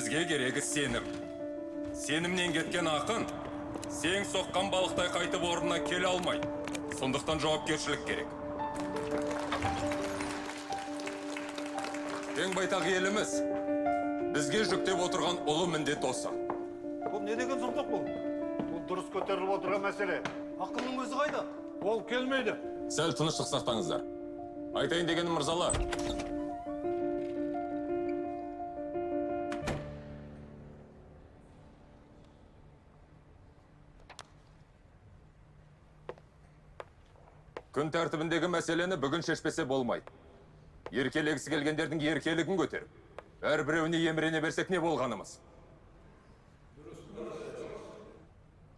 Бізге керегі сенім. Сенімнен кеткен ақын, сең соққан балықтай қайтып орнына келе алмайды. Сондықтан жауапкершілік керек. Ең байтақ еліміз, бізге жүктеп отырған ұлы міндет осы. Бұл не деген сұмдық бұл? Бұл дұрыс көтеріліп отырған мәселе. Ақынның өзі қайда? Ол келмейді. Сәл тыныштық сақтаңыздар. Айтайын дегенім мырзалар. Күн тәртібіндегі мәселені бүгін шешпесе болмайды. Еркелегісі келгендердің еркелігін көтеріп, әрбіреуіне емірене берсек не болғанымыз?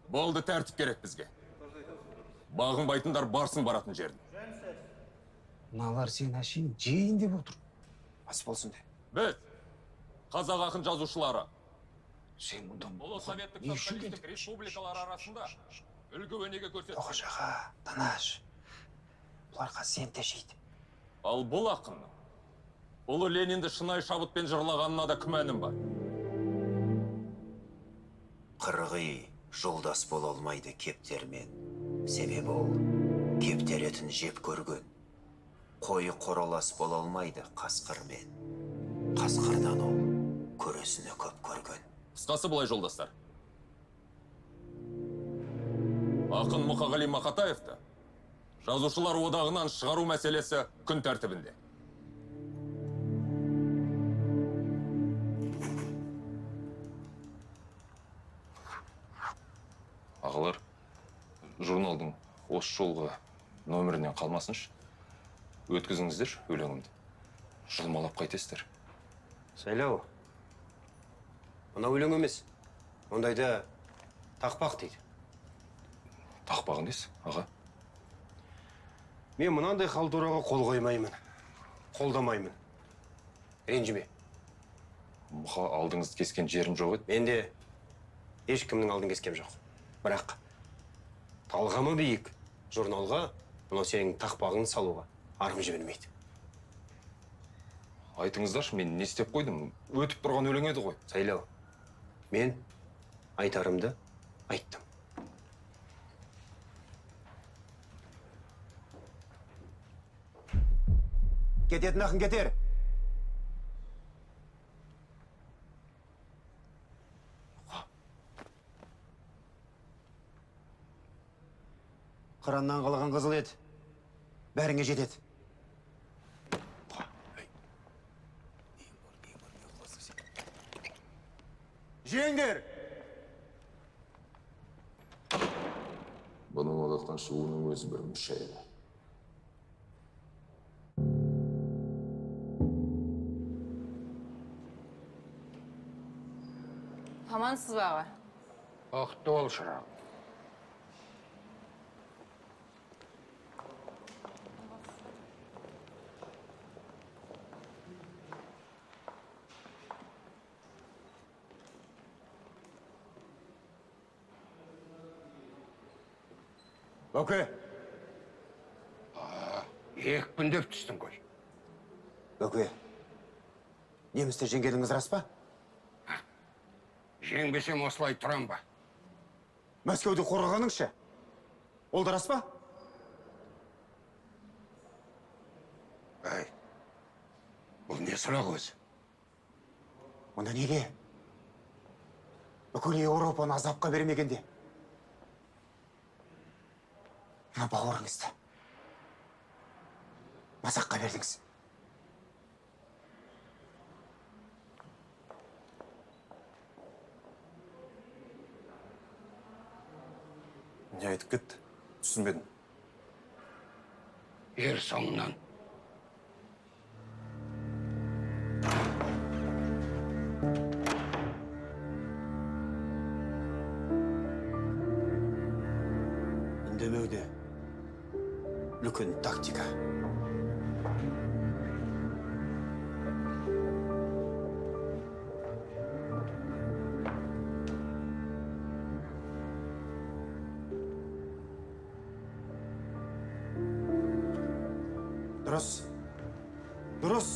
Болды, тәртіп керек бізге. Бағынбайтындар барсын баратын жерін. Мыналар сен әшейін жейін деп отыр. Ас болсын де. Біз, қазақ ақын жазушылары, Сен мұндан ұлы советтік социалистік республикалар арасында үлгі өнеге көрсетті. Тоқашаға, Танаш. Бұларға сен де жейді. Ал бұл ақынның ұлы Ленинді шынай шабытпен жырлағанына да күмәнім бар. Қырғи жолдас бола алмайды кептермен. Себебі ол кептер етін жеп көрген. Қойы қоралас бола алмайды қасқырмен. Қасқырдан ол көресіні көп көрген. Қысқасы былай жолдастар. Ақын Мұқағали Мақатаевты жазушылар одағынан шығару мәселесі күн тәртібінде. Ағалар, журналдың осы жолғы нөмірінен қалмасыншы. Өткізіңіздер өлеңімді. Жылмалап қайтесіздер. Сайлау. Мына өлең емес. Ондайда тақпақ дейді. Тақпағын дейсіз, аға? Мен мынандай халтураға қол қоймаймын. Қолдамаймын. Ренжіме. Мұқа алдыңызды кескен жерім жоқ еді. Менде ешкімнің алдын кескем жоқ. Бірақ талғамы биік журналға мынау сенің тақпағын салуға арым жібермейді. Айтыңыздаршы, мен не істеп қойдым? Өтіп тұрған өлең еді ғой. Сайлау. Мен айтарымды айттым. Кететін ақын кетер. Қыраннан қалған қызыл ет. Бәріңе жетеді. Жеңдер! Бұның одақтан шығуының өзі бір мүшәйді. Амансыз ба аға? Бақытты бол, шырағым. Бөке! Екпіндеп түстің ғой. Бөке, немісті жеңгеніңіз рас па? Жеңбесем осылай тұрам ба? Мәскеуді қорғағаныңша? Ол да рас па? Әй, бұл не сұрақ өзі? Онда неге? Бүкіл Еуропаны азапқа бермегенде. Мына бауырыңызды мазаққа бердіңіз. Не айтып кетті? Түсінбедім. Ер соңынан. Үндемеуде үлкен тактика. Дұрыс. Дұрыс.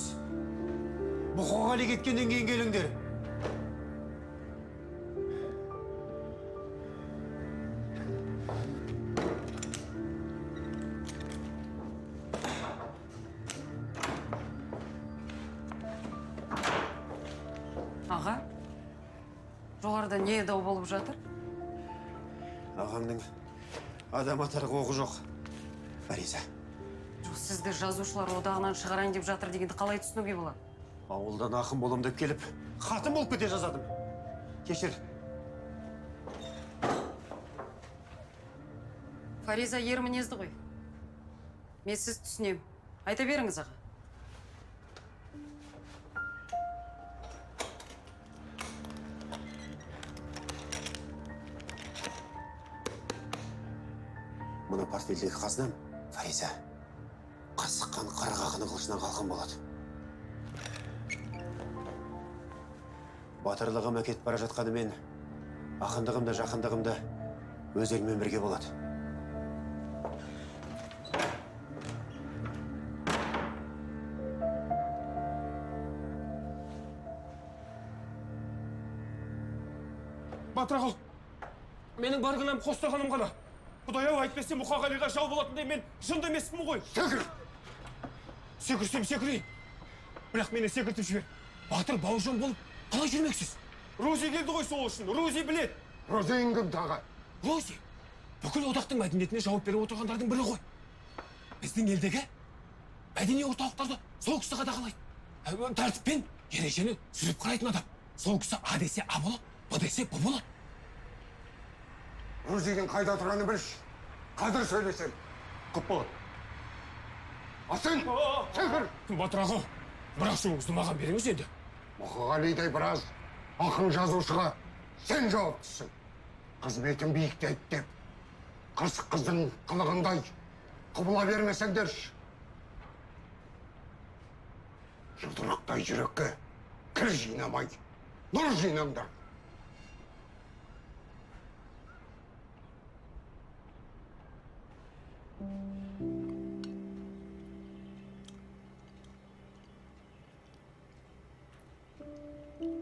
Мұқағали кеткеннен кейін келіңдер. Тағы да не дау болып жатыр? Ағамның адам атар оғы жоқ. Фариза, Жоқ, сізді жазушылар одағынан шығарайын деп жатыр дегенді қалай түсінуге болады? ауылдан ақын болам деп келіп, хатым болып кете жазадым. Кешір. Фариза ер мінезді ғой. Мен сіз түсінем. Айта беріңіз аға. Мұны портфелдегі қазынам, Фариза, қасыққан қырық ақының қылышынан қалған болады. Батырлығым әкетіп бара жатқанымен, ақындығым да жақындығым да өз елмен бірге болады. Батыр аға, менің бар кінәм қостағаным ғана. Құдай-ау, әйтпесе Мұқағалиға жау болатындай мен жынды емеспін ғой. Секір! Секірсем секірейін. Бірақ мені секіртіп жібер. Батыр бауыржан болып қалай жүрмексіз? Рози келді ғой сол үшін. Рози білет. Розейін кім тағы? Рози бүкіл одақтың мәдениетіне жауап беріп отырғандардың бірі ғой. Біздің елдегі мәдени орталықтарды сол кісі қадағалайды. Тәртіппен ережені сүріп қарайтын адам. Сол кісі А десе А болады, Б десе Б болады. Розейдің қайда тұрғаны білші. Қазір сөйлесем. Көп болады. Асын! Секір! Батыр аға, бірақ шуыңызды маған беріңіз енді. Мұқағалидай біраз ақын жазушыға сен жауаптысың. Қызметін биіктейді деп, қыздың қылығындай құбыла бермесеңдерші. Жұдырықтай жүрекке кір жинамай, нұр жинаңдар.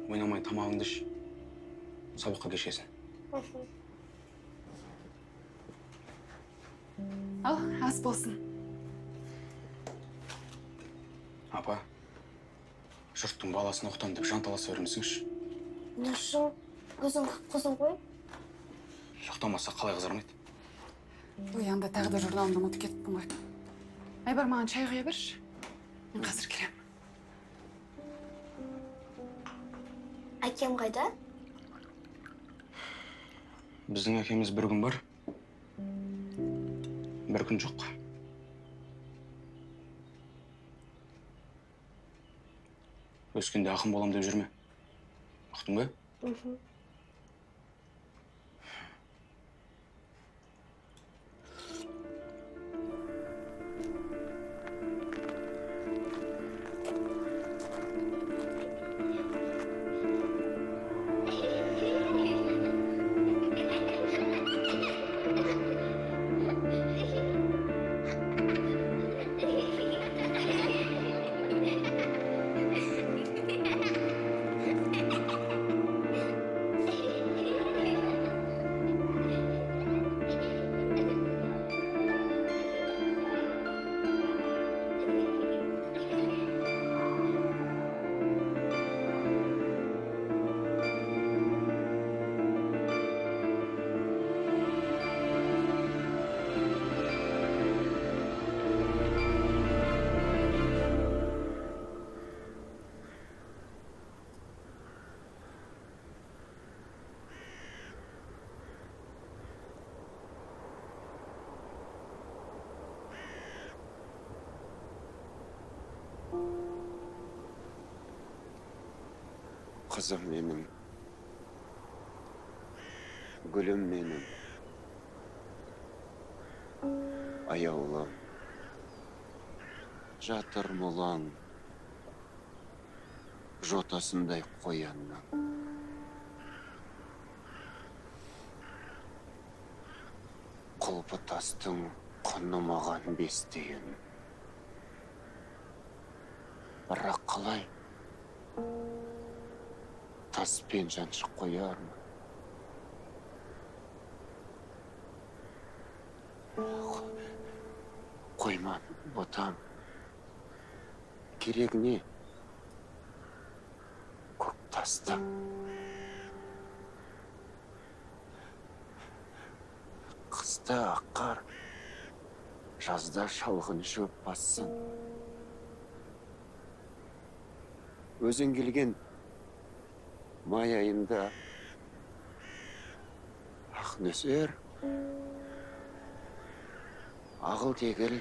Ойнамай тамағыңды іш. Сабаққа кешесің. Ал, ас болсын. Апа, жұрттың баласын оқытам деп жанталаса бермесіңші. Не үшін? Өзің қызың ғой? Ұйықтамаса қалай қызармайды? Ой, анда тағы да журналымды ұмытып кетіппін ғой. Айбар, маған шай құя берші. Мен қазір келем. Әкем қайда? Біздің әкеміз бір күн бар, бір күн жоқ. Өскенде ақын болам деп жүрме. Ұқтың ба? Қызым менің, гүлім менің, аяулым, жатыр мұлаң, жотасындай қоянның. Құлпы тастың құны маған бестейін. Бірақ қалай? Таспен жаншық қояр ма? Қойма, ботам. Керек не? Көк тастым. Kışta akkar, жазда шалғын шөп бассын. Өзің келген май айында ақ нөсер, ағыл тегіл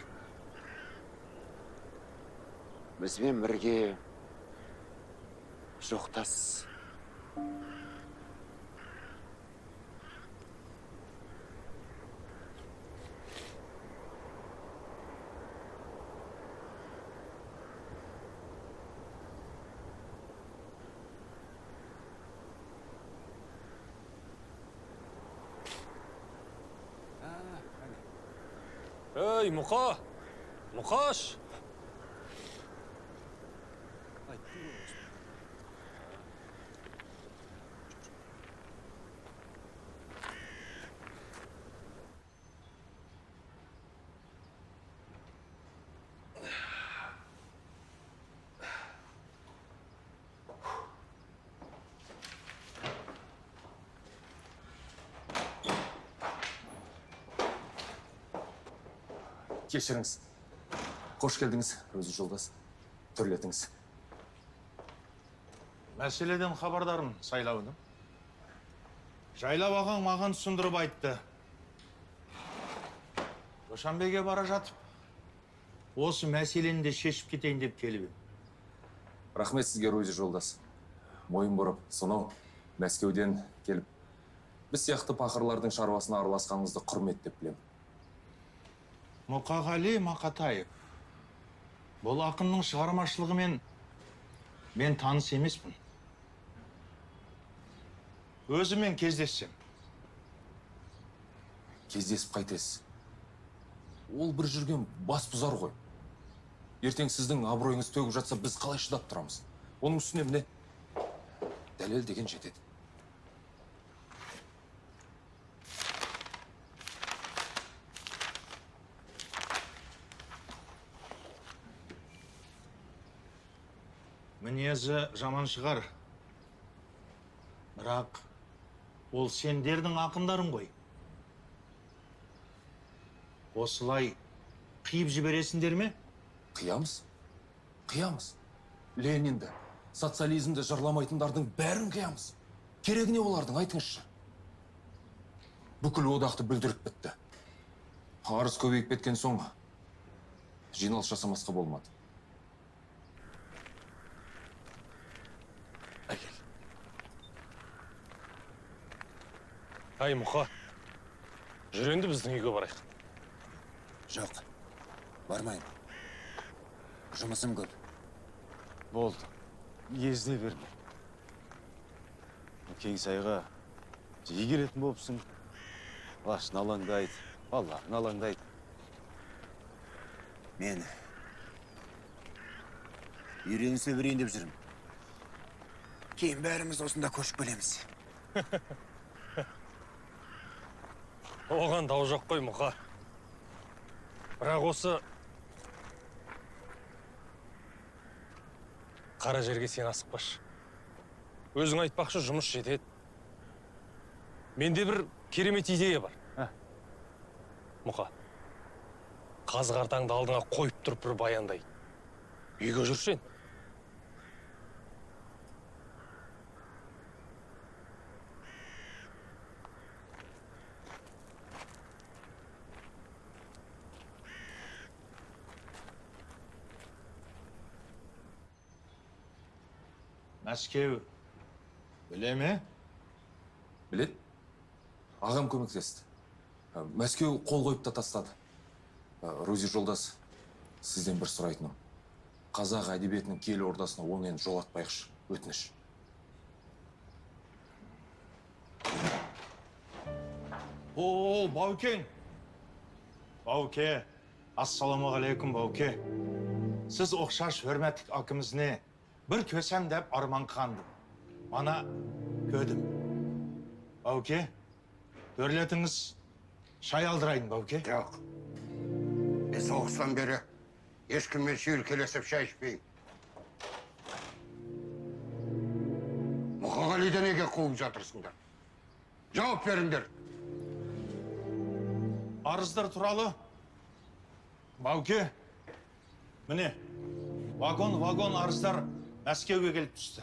бізбен бірге жоқтас. Ey Muqa! Muqaş! Кешіріңіз. Қош келдіңіз, өзі жолдас. Түрлетіңіз. Мәселеден хабардармын, сайлауыным. Жайлап ағаң маған түсіндіріп айтты. Душанбеге бара жатып, осы мәселені де шешіп кетейін деп келіп едім. Рахмет сізге, өзі жолдас. Мойын бұрып, сонау Мәскеуден келіп, біз сияқты пақырлардың шаруасына араласқаныңызды құрметтеп білемін. Мұқағали Мақатаев. Бұл ақынның шығармашылығымен мен таныс емеспін. Өзімен кездессем. Кездесіп қайтесіз. Ол бір жүрген бас бұзар ғой. Ертең сіздің абыройыңыз төгіп жатса, біз қалай шыдап тұрамыз? Оның үстіне міне, дәлел деген жетеді. Мінезі жаман шығар. Бірақ ол сендердің ақындарың ғой. Осылай қиып жібересіңдер ме? Қиямыз. Қиямыз. Ленинді, социализмді жырламайтындардың бәрін қиямыз. Керегі не олардың, айтыңызшы. Бүкіл одақты бүлдіріп бітті. Арыз көбейіп кеткен соң жиналыс жасамасқа болмады. Ай, Мұқа, жүр енді біздің үйге барайық. Жоқ, бармайым. Жұмысым көп. Болды, езде берме. Кеңсайға жиі келетін болыпсың. Лашын алаңдайды, балаларын алаңдайды. Мен үйренісе берейін деп жүрмін. Кейін бәріміз осында көшіп келеміз. Оған дау жоқ қой, Мұқа. Бірақ осы қара жерге сен асықпашы. Өзің айтпақшы, жұмыс жетеді. Менде бір керемет идея бар. Мұқа, қазы-қартаңды алдыңа қойып тұрып бір баяндай. Үйге жүрсен. Мәскеу біле ме? Білет? Ағам көмектесті. Мәскеу қол қойып та тастады. Рузи жолдас, сізден бір сұрайтыным. Қазақ әдебиетінің киелі ордасына оны енді жолатпайықшы, өтініш. О, Баукең. Бауке, ассаламағалейкум, Бауке. Сіз оқшаш hürmetlik akımızne bir kösem dep arman kandım. Bana ködüm. Bauke, görletiniz şay aldırayın Bauke. Жоқ. Мен соғыстан бері ешкіммен шүйіркелесіп шай ішпеймін. Мұқағалиді неге қуып жатырсыңдар? Жауап беріңдер. арыздар туралы. Бауке, міне, вагон арыздар Мәскеуге келіп түсті.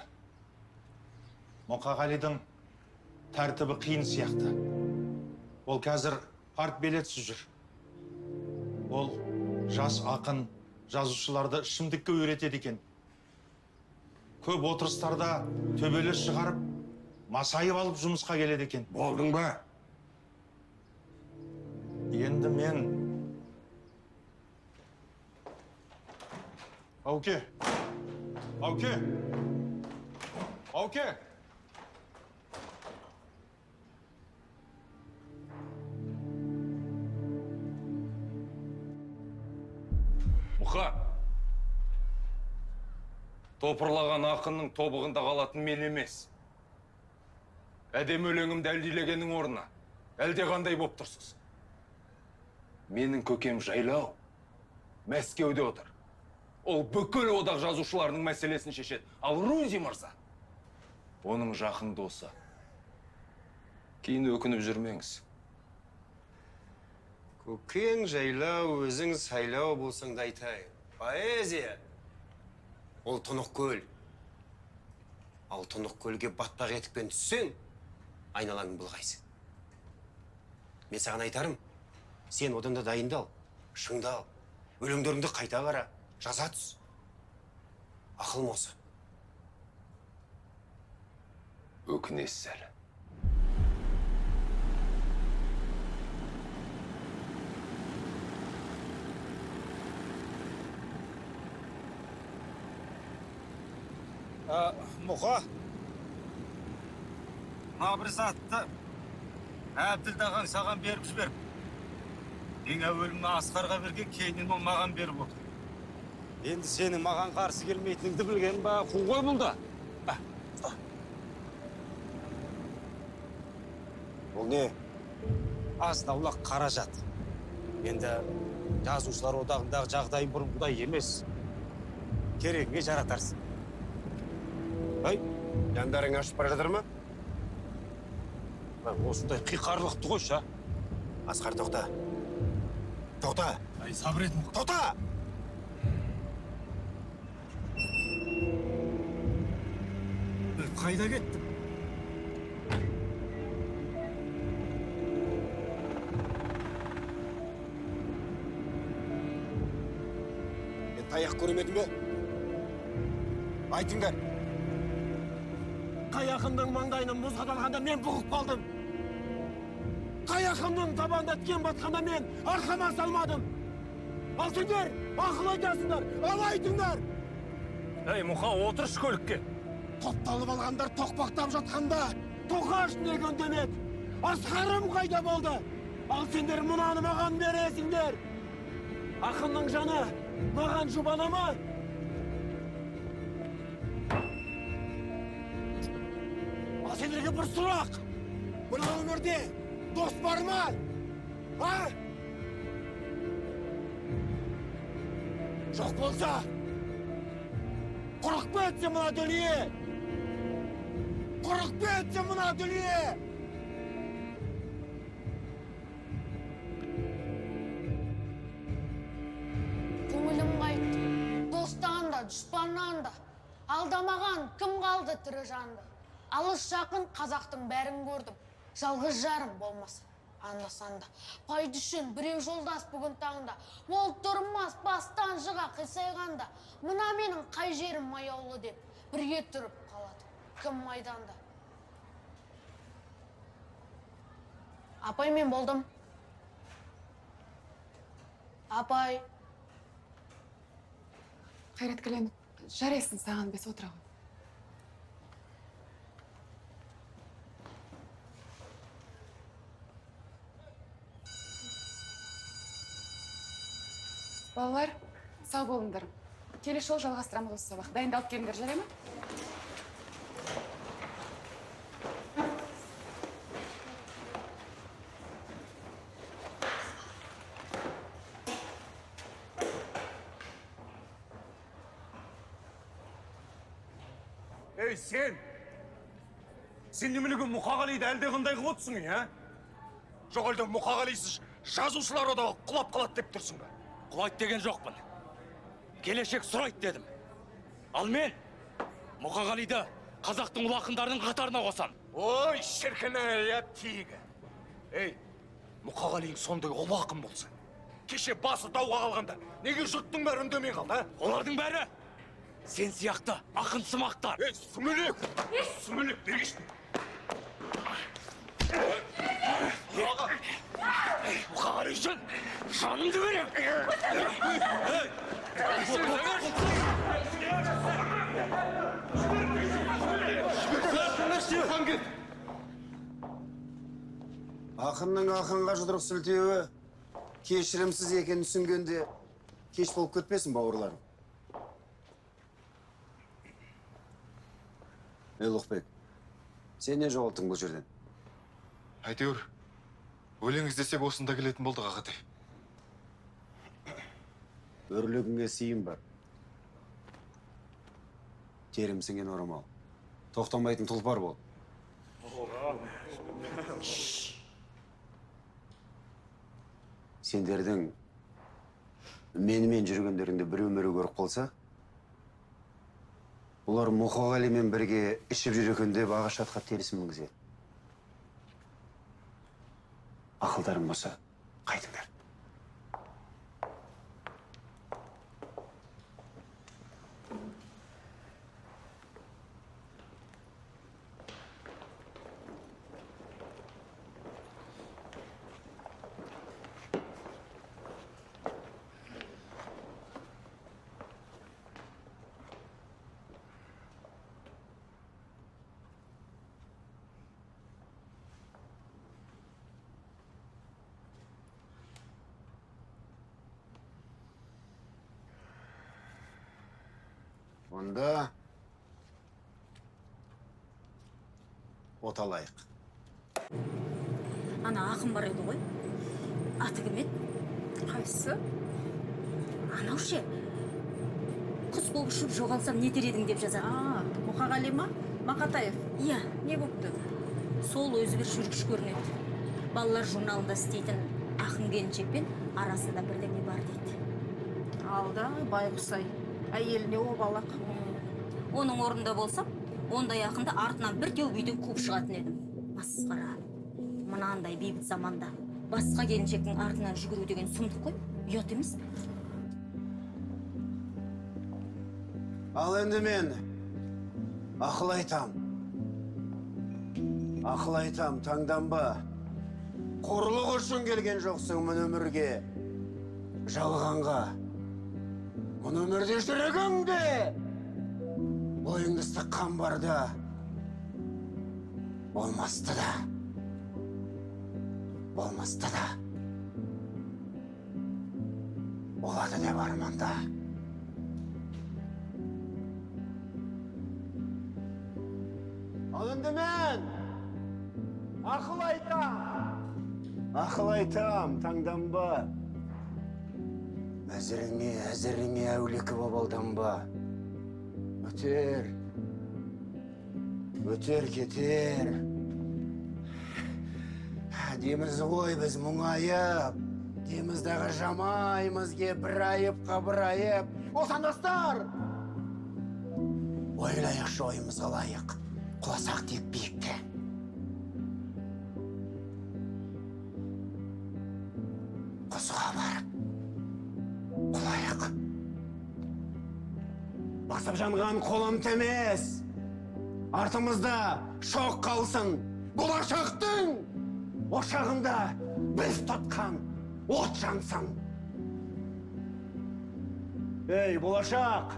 Мұқағалидың тәртібі қиын сияқты. Ол қазір партбилетсіз жүр. Ол жас ақын жазушыларды ішімдікке үйретеді екен. Көп отырыстарда төбелес шығарып, масайып алып жұмысқа келеді екен. Болдың ба? Енді мен... Ауке! Ауке! Ауке! Мұқа! Топырлаған ақынның тобығында қалатын мен емес. Әдем өлеңім дәлдилегеннің орнына. Әлде қандай боп тұрсыз? Менің көкем жайлау, Мәскеуде отыр. Ол бүкіл одақ жазушыларының мәселесін шешеді. Ал Рузи мырза, оның жақын досы. Кейін өкініп жүрмеңіз. Көкең жайлау, өзің сайлау болсаң да айтайын. Поэзия. Ол тұнық көл. Ал тұнық көлге батпақ етікпен түссең, айналаңың бұлғайсың. Мен саған айтарым, сен одан да дайындал, шыңдал, өлеңдеріңді қайта қара, жаза түс. Ақылым осы. Өкінесіз әлі. Мұқа, бір затты Әбділдағаң саған беріп жіберіп. Ең әуелімді Асқарға берген, кейіннен ол маған беріп отыр. Енді сенің маған қарсы келмейтініңді білген ба, қу ғой бұл да. Бұл не? Аздаулақ қаражат. Енді жазушылар одағындағы жағдайым бұрынғыдай емес. Керегіңе жаратарсың. Ай, жандарың ашып бара жатыр ма? Осындай қиқарлықты қойшы, а? Асқар, тоқта. Тоқта! Ай, сабыр ет, Мұқа. Тоқта! Қайда кеттім? Мен таяқ көрмедім бе? Айтыңдар. Қай ақынның маңдайынан мұз қадалғанда мен бұғып қалдым. Қай ақынның табанда тікен батқанда мен арқама салмадым. Ал сендер ақыл айтасыңдар, ал айтыңдар. Ей, Мұқа, отыршы көлікке. Топталып алғандар тоқпақтап жатқанда тоқаш деген демек. Асқарым қайда болды? Ал сендер мұнаны маған бересіңдер. Ақынның жаны маған жұбана ма? Ал сендерге бір сұрақ. Мына өмірде дос бар ма? А? Жоқ болса, құрық бетсе мына дүние! Құрық бетсе мына дүние! Көңілім қайтты. Достан да, дұшпаннан да. Алдамаған кім қалды тірі жанды. Алыс жақын қазақтың бәрін көрдім. Жалғыз жарым болмаса, анда-санда. Пайды үшін біреу жолдас бүгін таңда. Ол тұрмас бастан жыға қисайғанда. Мына менің қай жерім маяулы деп бірге тұрып қалады. Кім майданда? Апай, мен болдым. Апай. Қайрат Кілен, жарайсың саған бес отырағын. Балалар, сау болыңдар. Келесі жол жалғастырамыз осы сабақ. Дайындалып келіңдер, жарай ма? Ей, сен! Сен немелеген Мұқағалиды әлде қандай қылып отырсың, а? Жоқ, әлде Мұқағалисыз жазушылар одағы құлап қалады деп тұрсың ба? Құлайды деген жоқпын. Келешек сұрайды дедім. Ал мен Мұқағалиды қазақтың ұлы ақындарының қатарына қосам. Ой, шіркін ай, тигі. Ей, Мұқағалиң сондай ұлы ақын болса, кеше басы дауға қалғанда, неге жұрттың бәрі үндемей қалды, а? Олардың бәрі сен сияқты ақын сымақтар. Ей, сүмелек! Сүмелек, бергешті. Мұқағали үшін жанымды берем. Ақынның ақынға жұдырық сілтеуі кешірімсіз екенін түсінгенде кеш болып кетпесін бауырларым. Ұлықбек, сен не жоғалттың бұл жерден? Әйтеуір, өлең іздесек осында келетін болдық ағатай. Өрлігіңе сыйым бар. Терімсінген орамал. Тоқтамайтын тұлпар бол. Сендердің менімен жүргендеріңді бір өмірі көріп қалса, олар Мұқағалимен бірге ішіп жүр екен деп ағаш атқа теріс мінгізеді. Ақылдарың болса, қайтыңдар. Онда от алайық. Ана ақын бар еді ғой. Аты кім еді? Қайсы? Анау ше. Құс болып ұшып жоғалсам не етер едің деп жазады. Мұқағали ма? Мақатаев. Иә, Не бопты? сол өзгеріс жүргіш көрінеді. Балалар журналында істейтін ақын келіншекпен арасында бірдеңе бар дейді. Алда байғұсай. Әйеліне обалақ. Оның орнында болсам, ондай ақынды артынан бір теуіп үйден қуып шығатын едім. Масқара. Мынандай бейбіт заманда басқа келіншектің артынан жүгіру деген сұмдық қой. Ұят емес пе? Ал енді мен ақыл айтам. Ақыл айтам, таңданба. Қорлық үшін келген жоқсың мұн өмірге. Жалғанға. Мұн өмірде жүрегіңде. Бойыңды ыстыққан барда. Болмасты да. Болмасты да. Болады деп арманда. Ал енді мен ақыл айтам. Ақыл айтам, таңданба. Әзіріңе әулекі боп алданба. Өтер. Өтер кетер. Деміз ғой біз мұңайып. Деміздағы жамаймыз ке бір айыпқа бір айып. Отандастар! Ойлайық жойымызға лайық. Құласақ тек биікте. Құсыға барып. Құлайық. Басып жанған қолым темес. Артымызда шоқ қалсын. Болашақтың ошағында біз тұтқан от жансын. Ей, болашақ!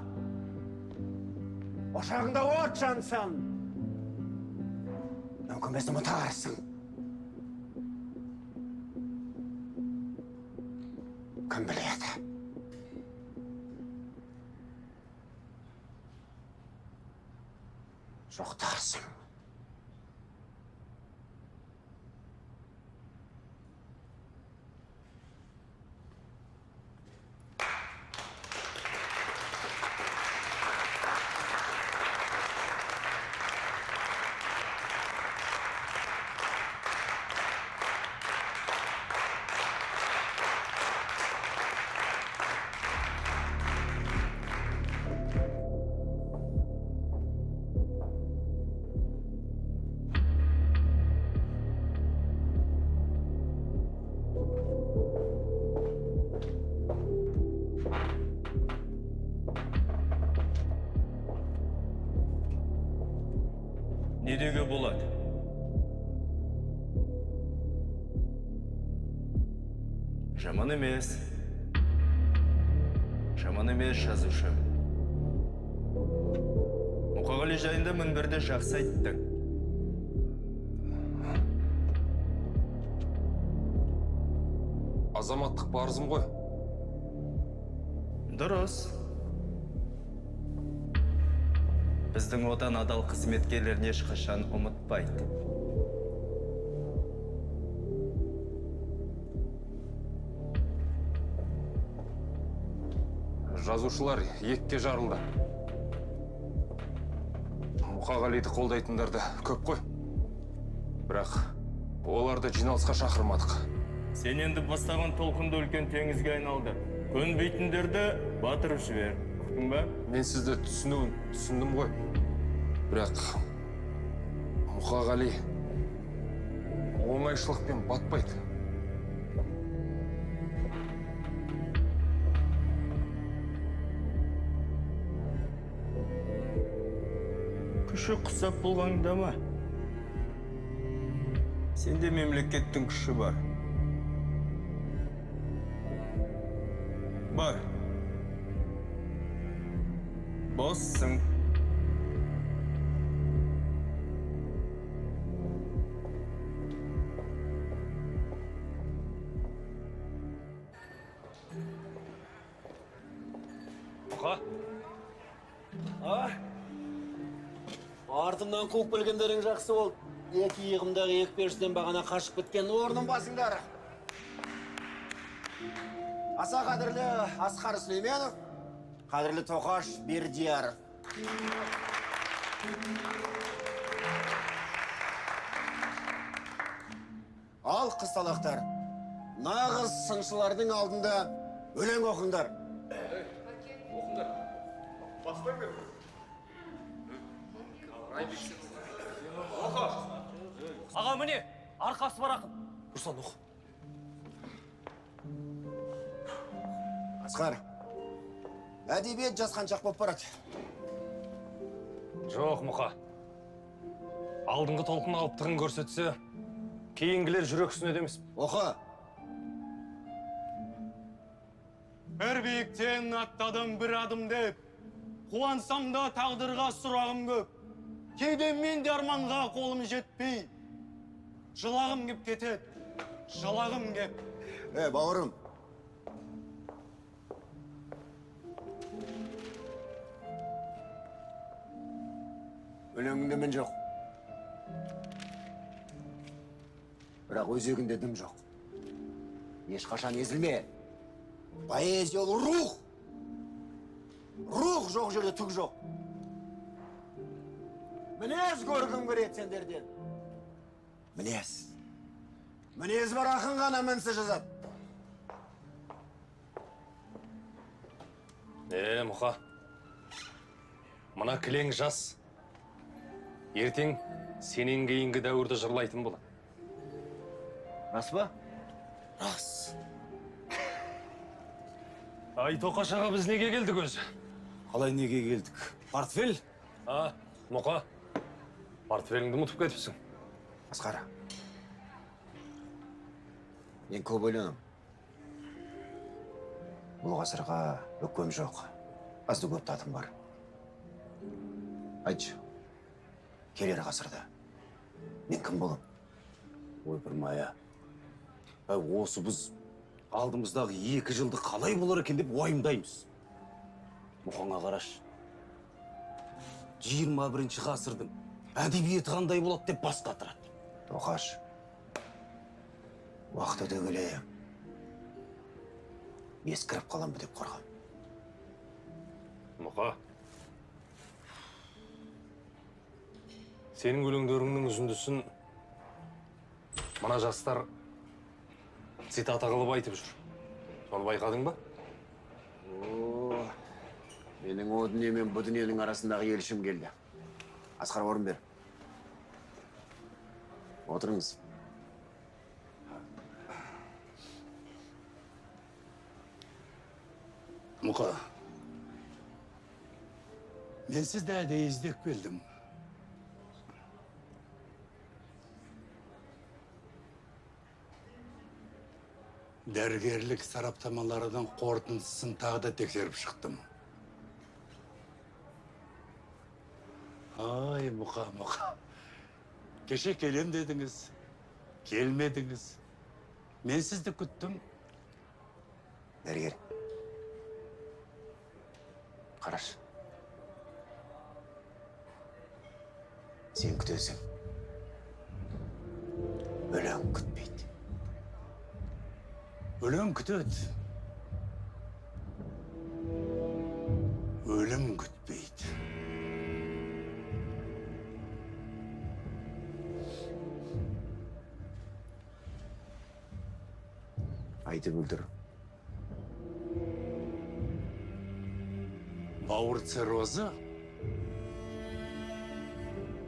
Ошағында от жансын. Мүмкін бізді ұмытарсың. Кім біледі? Жоқтарсың. не деуге болады? Жаман емес. Жаман емес жазушы. Мұқағали жайында мінберде жақсы айттың. Азаматтық парызым ғой. Дұрыс. Біздің отан адал қызметкерлерін ешқашан ұмытпайды. Жазушылар екке жарылды. Мұқағалиды қолдайтындар да көп қой. Бірақ оларды жиналысқа шақырмадық. Сен енді бастаған толқынды үлкен теңізге айналды. Көнбейтіндерді батырып жібер. Ұқтың ба? Мен сізді түсіндім ғой. Бірақ Мұқағали оңайшылықпен батпайды. Күші құсап болғанда ма? Сенде мемлекеттің күші бар. Бар. Боссың. Мұқа? Артымнан қуып білгендерің жақсы болды. Екі иығымдағы екі періштен бағана қашып кеткен орным басыңдар. Аса қадірлі Асқар Сүлейменов, қадірлі Тоқаш Бердияров. Ал қысталақтар, нағыз сыншылардың алдында өлең оқыңдар. Аға міне, арқасы бар ақын. Ұрсан оқ. Асқар, әдебиет жасқаншақ болып барады. Жоқ, Мұқа. Алдыңғы толқын алыптығын көрсетсе, кейінгілер жүрексіне демес. Оқы. Бір биіктен аттадым бір адым деп, қуансам да тағдырға сұрағым көп. Кейде мен де арманға қолым жетпей, жылағым кеп кетеді, жылағым кеп. Бауырым. Өлеңінде мен жоқ. Бірақ өзегінде дым жоқ. Ешқашан езілме. Поэзия ол рух. Рух жоқ жерде түк жоқ. Мінез көргім келеді сендерден. Мінез. Мінез бар ақын ғана мінсіз жазады. Мұқа. Мына кілең жас. Ертең сенен кейінгі дәуірді жырлайтын болады. Рас ба? Рас. Ай, Тоқаш аға, біз неге келдік өзі? Қалай неге келдік? Портфель? Мұқа. Портфеліңді ұмытып кетіпсің. Асқар. Мен көп ойланам. Бұл ғасырға өкпем жоқ. Азды көп татым бар. Айтшы, келер ғасырда мен кім болам? Ой, бір мая. Осы біз алдымыздағы 2 жылды қалай болар екен деп уайымдаймыз. Мұқаңа қараш. 21 ғасырдың әдебиеті қандай болады деп бас қатырады. Тоқаш, уақыт өте келе ескіріп қалам деп қорқам. Мұқа. Сенің өлеңдеріңнің үзіндісін мына жастар цитата қылып айтып жүр. Соны байқадың ба? Менің о дүние мен бұл дүниенің арасындағы елшім келді. Асқар, орын бер. Отырыңыз. Мұқа, мен сізді әдейі іздеп келдім. Dərgерлік сараптамаларының қорытындысын тағы да тексеріп шықтым. Ай, мұқа. Кеше келем дедіңіз, келмедіңіз. Мен сізді күттім. Дәрігер. Қараш. Сен күтесің. Өлең күтпейді. Өлім күтеді. Өлім күтпейді. Айтып өлтір. Бауыр циррозы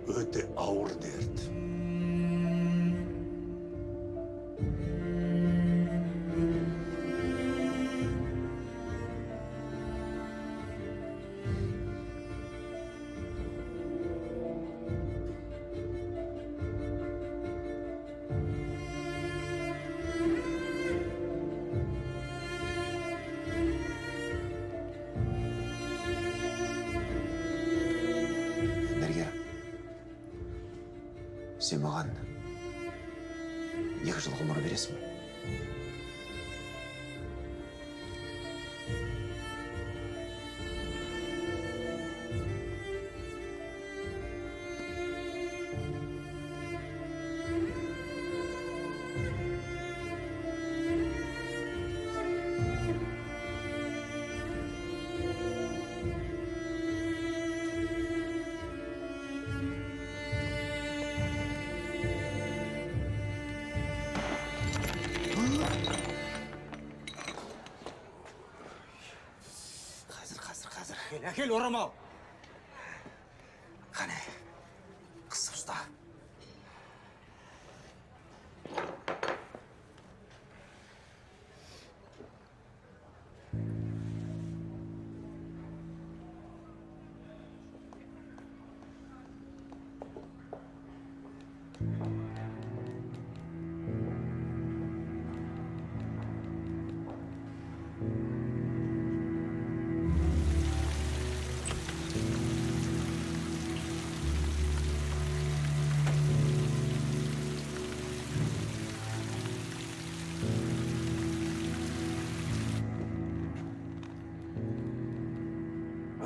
өте ауыр дерт. Дәрігер, сен маған 2 жыл ғұмыр бересің бе? Әкел, әкел орамал. Қане, қысып ұста.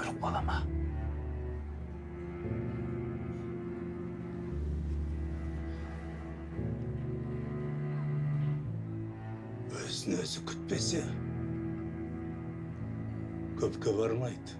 Өліп қала ма? Өзін өзі күтпесе, көпке бармайды.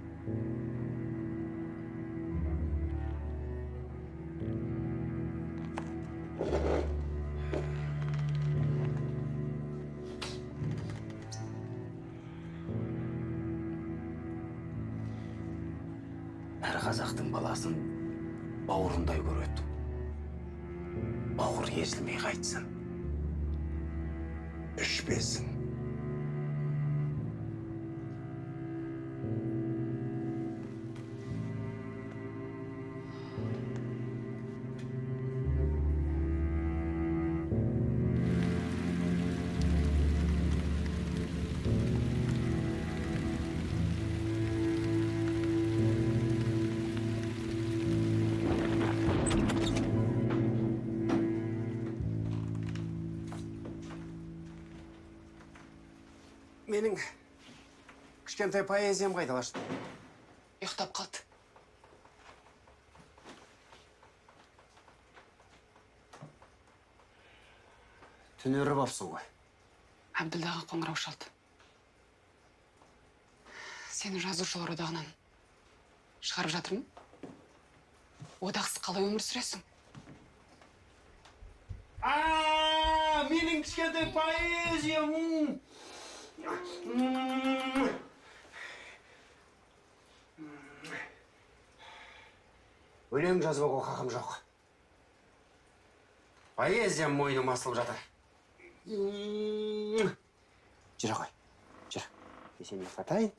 Әр қазақтың баласын бауырындай көреді. Бауыр езілмей қайтсын. Ішпесін. Менің кішкентай поэзиям қайда лашты? Ұйықтап қалды. Түнері бапсың ғой. Әбділдаға қоңырау шалды. Сені жазушылар одағынан шығарып жатырмын. Одақсыз қалай өмір сүресің? Менің кішкентай поэзиям! Өлең жазбауға қақым жоқ. Поэзиям мойным асылып жатыр. Жүре ғой, жүр. Сені ұйықтатайын.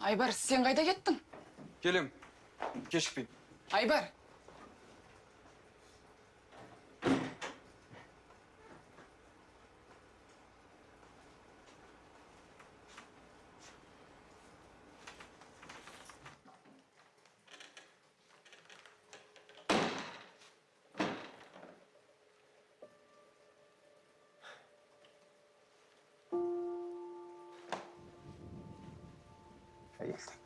Айбар, сен қайда кеттің? Келем. Кешікпейін. Айбар. Әйелдің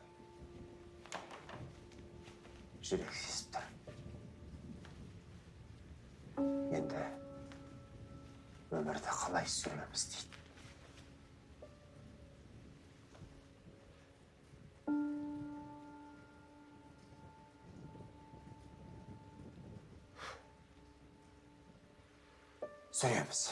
жүрек сезіп тұр. Енді өмірді қалай сүреміз дейді. Сүреміз.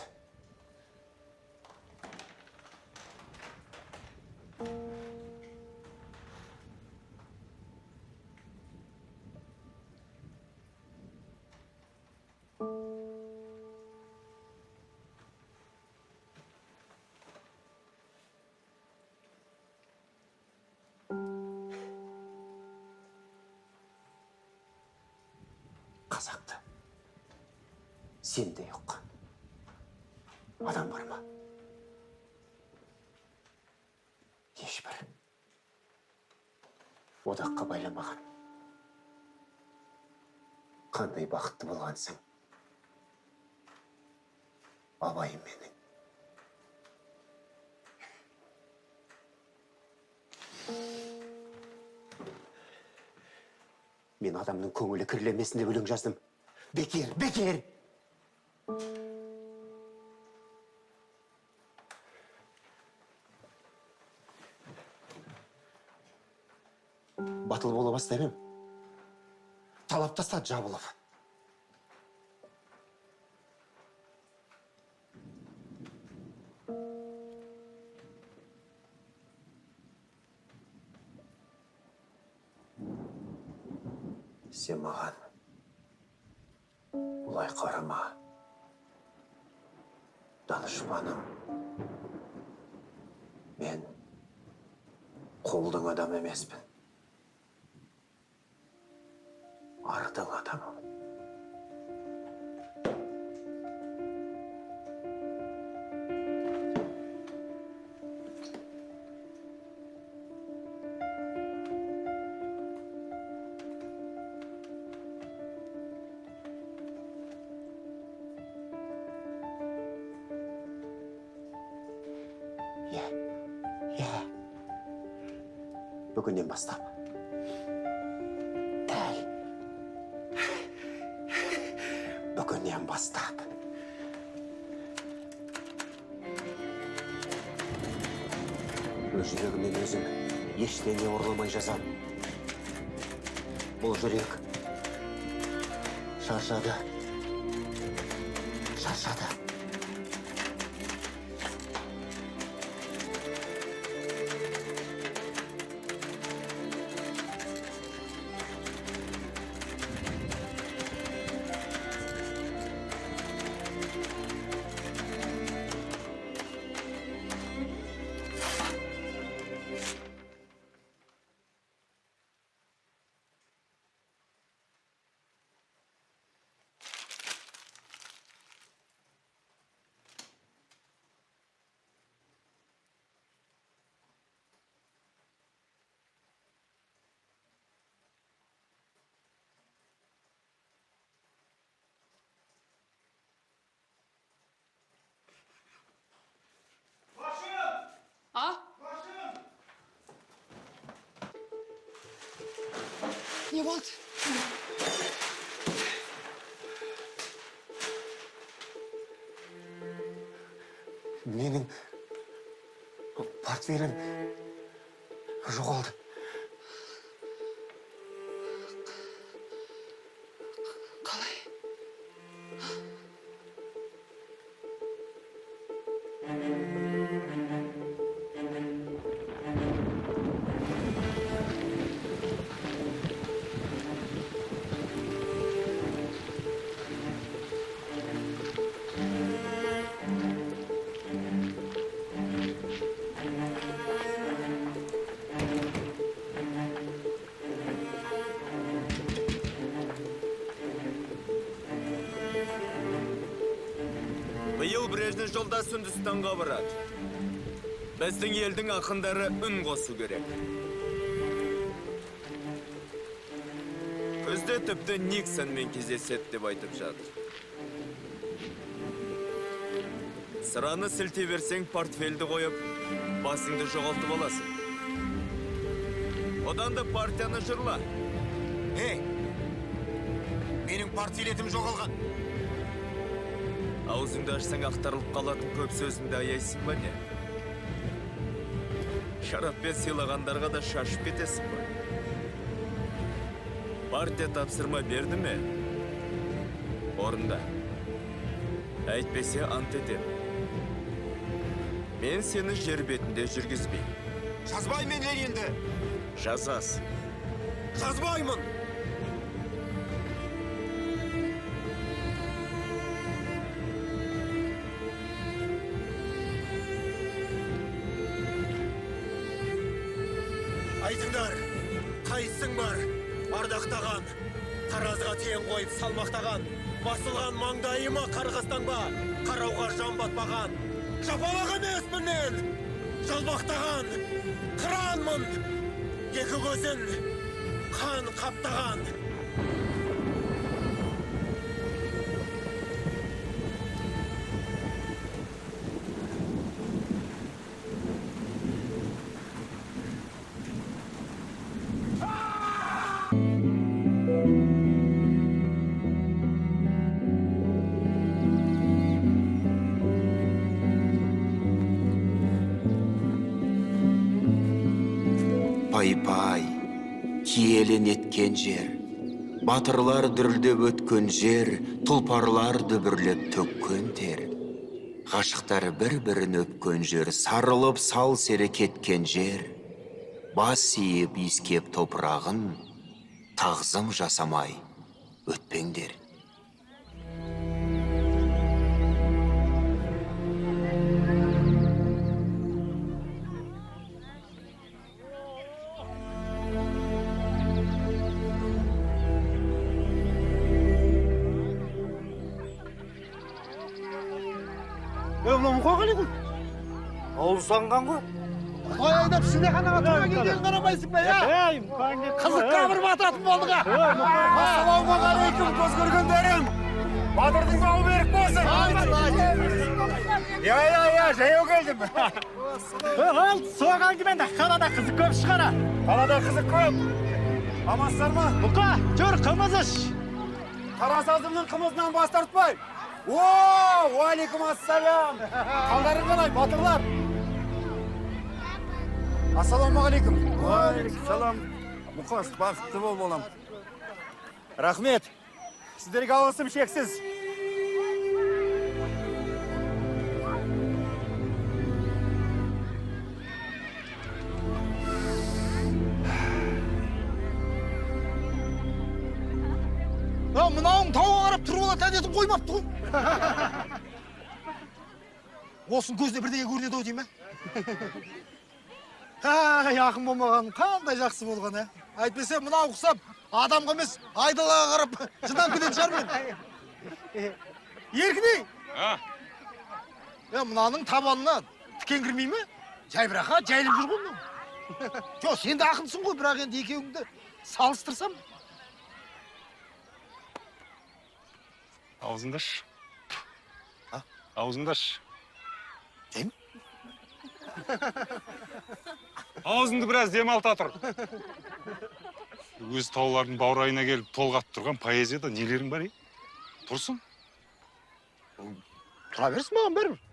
Қазақты сенде жоқ. Адам бар ма? Ешбір. Одаққа байламаған. Қандай бақытты болғансың? Абайым менің. Мен адамның көңілі кірлемесін деп өлең жаздым. Бекер, бекер! Батыл бола бастаймын. Талап тастады жабылып. Сен маған бұлай қарама. Данышпаным. Мен қолдың адам емеспін. Ардың адамым. Бүгіннен бастап. Дәл. Бүгіннен бастап. Өз жүрегімнен өзім ештеңе орламай жазам. Бұл жүрек шаршады. Шаршады. Не болды? Менің портфелім жоғалды. Қалай? Снежный жолдас Үндістанға барады. Біздің елдің ақындары үн қосу керек. Күзде тіпті Никсонмен кездеседі деп айтып жатыр. Сыраны сілте берсең, портфельді қойып, басыңды жоғалтып аласың. Одан да партияны жырла. Менің партиялетім жоғалған. Аузыңды ашсаң ақтарылып қалатын көп сөзіңді аяйсың ба не? Шараппен сыйлағандарға да шашып кетесің ба? Партия тапсырма берді ме? Орында. Әйтпесе ант етем. Мен сені жер бетінде жүргізбеймін. Жазбаймын Ленинді. Жазасың. Жазбаймын. Айтыңдар, қайсың бар, ардақтаған, таразға тең қойып салмақтаған, басылған маңдайыма қарғыстан ба, қарауға жан батпаған, жапалақ емес мінен, жалбақтаған, қыранмын, екі көзін қан қаптаған. Пай-пай, киелен еткен жер, батырлар дүрілдеп өткен жер, тұлпарлар дүбірлеп төккен тер. Ғашықтар бір-бірін өпкен жер, сарылып сал сере кеткен жер. Бас сейіп искеп топырағын, тағзым жасамай өтпеңдер. Мынау қоғали ғой. Ауызданған ғой. Той айдап шілдеханаға тура келгенін қарамайсың ба, я? Қызыққа бір бататын болдың, а? Ассалаумағалейкум, көз көргендерім. Батырдың бауы берік болсын. Я, жаяу келдім. Ал, соған кемен де, қалада қызық көп шығара. Қалада қызық көп. Амансыздар ма? Бұқа, жүр, қымыз іш. Қарасазымның қымызынан бас тартпай. О, алейкум ассалам. Қалдарың қалай, батырлар? Ассаламағалейкум. Алейкум салам. Мұқаш, бақытты бол болам. Рахмет. Сіздерге алғысым шексіз. Мынауың тауға қарап тұрып алады, әдетін қоймапты ғой. Осын көзіне бірдеңе көрінеді ау дейм, ә? Яқын болмаған, қандай жақсы болған, ә? Әйтпесе мынау ұқсап, адамға емес, айдалаға қарап, жыдан күден шығар мен. Еркіней! Мынаның табанына тікен кірмей ме? Жай бірақа, жайлып жүр ғой мынау. Жо, сен де ақынсың ғой, бірақ енді екеуіңді салыстырсам. Аузыңдаш. Аузыңдаш. Дем? Аузыңды біраз демалта тұр. Өз таулардың баурайына келіп толғап тұрған поэзияда нелерің бар, Тұрсын? Тұра берсін маған бәрібір.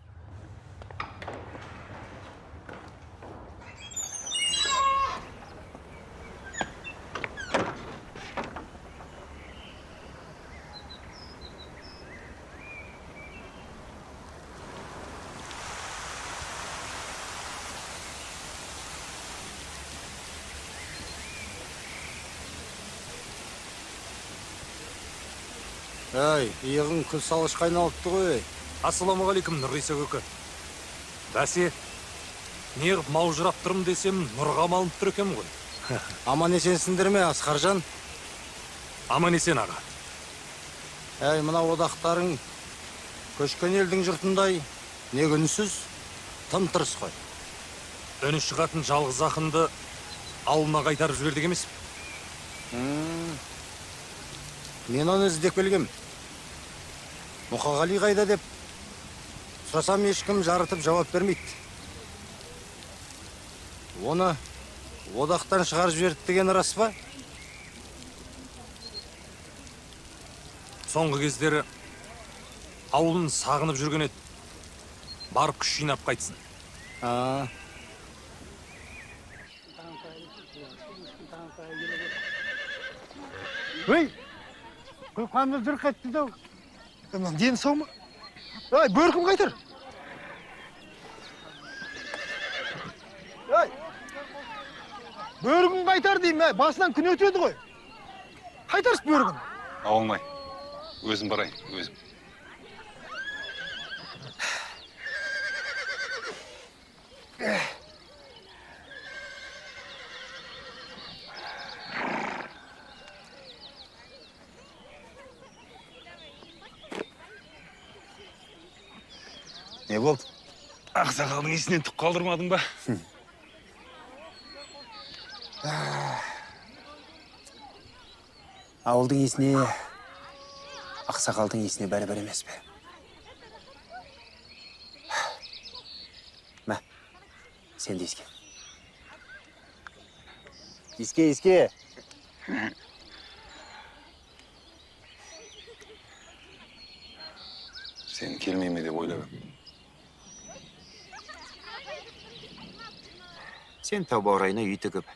Әй, иығың күл салышқа айналыпты ғой. Ассаламағалейкум, Нұрғиса көкі. Бәсе, неғып маужырап тұрым десем, нұрға малынып тұр екем ғой. Аман есенсіңдер ме, Асқаржан? Аман есен аға. Әй, мына одақтарың көшкен елдің жұртындай Не күнсіз, тым тырыс қой. Үні шығатын жалғыз ақынды ауылына қайтарып жібердік емес. Мен оны іздеп келгем. Мұқағали қайда деп сұрасам ешкім жарытып жауап бермейді. Оны одақтан шығарып жіберді деген рас па? Соңғы кездері ауылын сағынып жүрген еді. Барып күш жинап қайтсын. Ой, қойқанды жүр қайтты да. Дені сау ма? Ой, бөркім қайтыр. Ой, бөркім қайтар деймін, басынан күн өтеді ғой. Қайтарыс бөркім. Ауылмай. Өзім барайын, өзім. Не болды? Ақсақалдың есінен түк қалдырмадың ба? Ауылдың есіне, ақсақалдың есіне бәрі-бір емес пе? Мә, сен де еске. Еске. Сен келмей ме деп ойлап. Сен тауба орайына үй тігіп,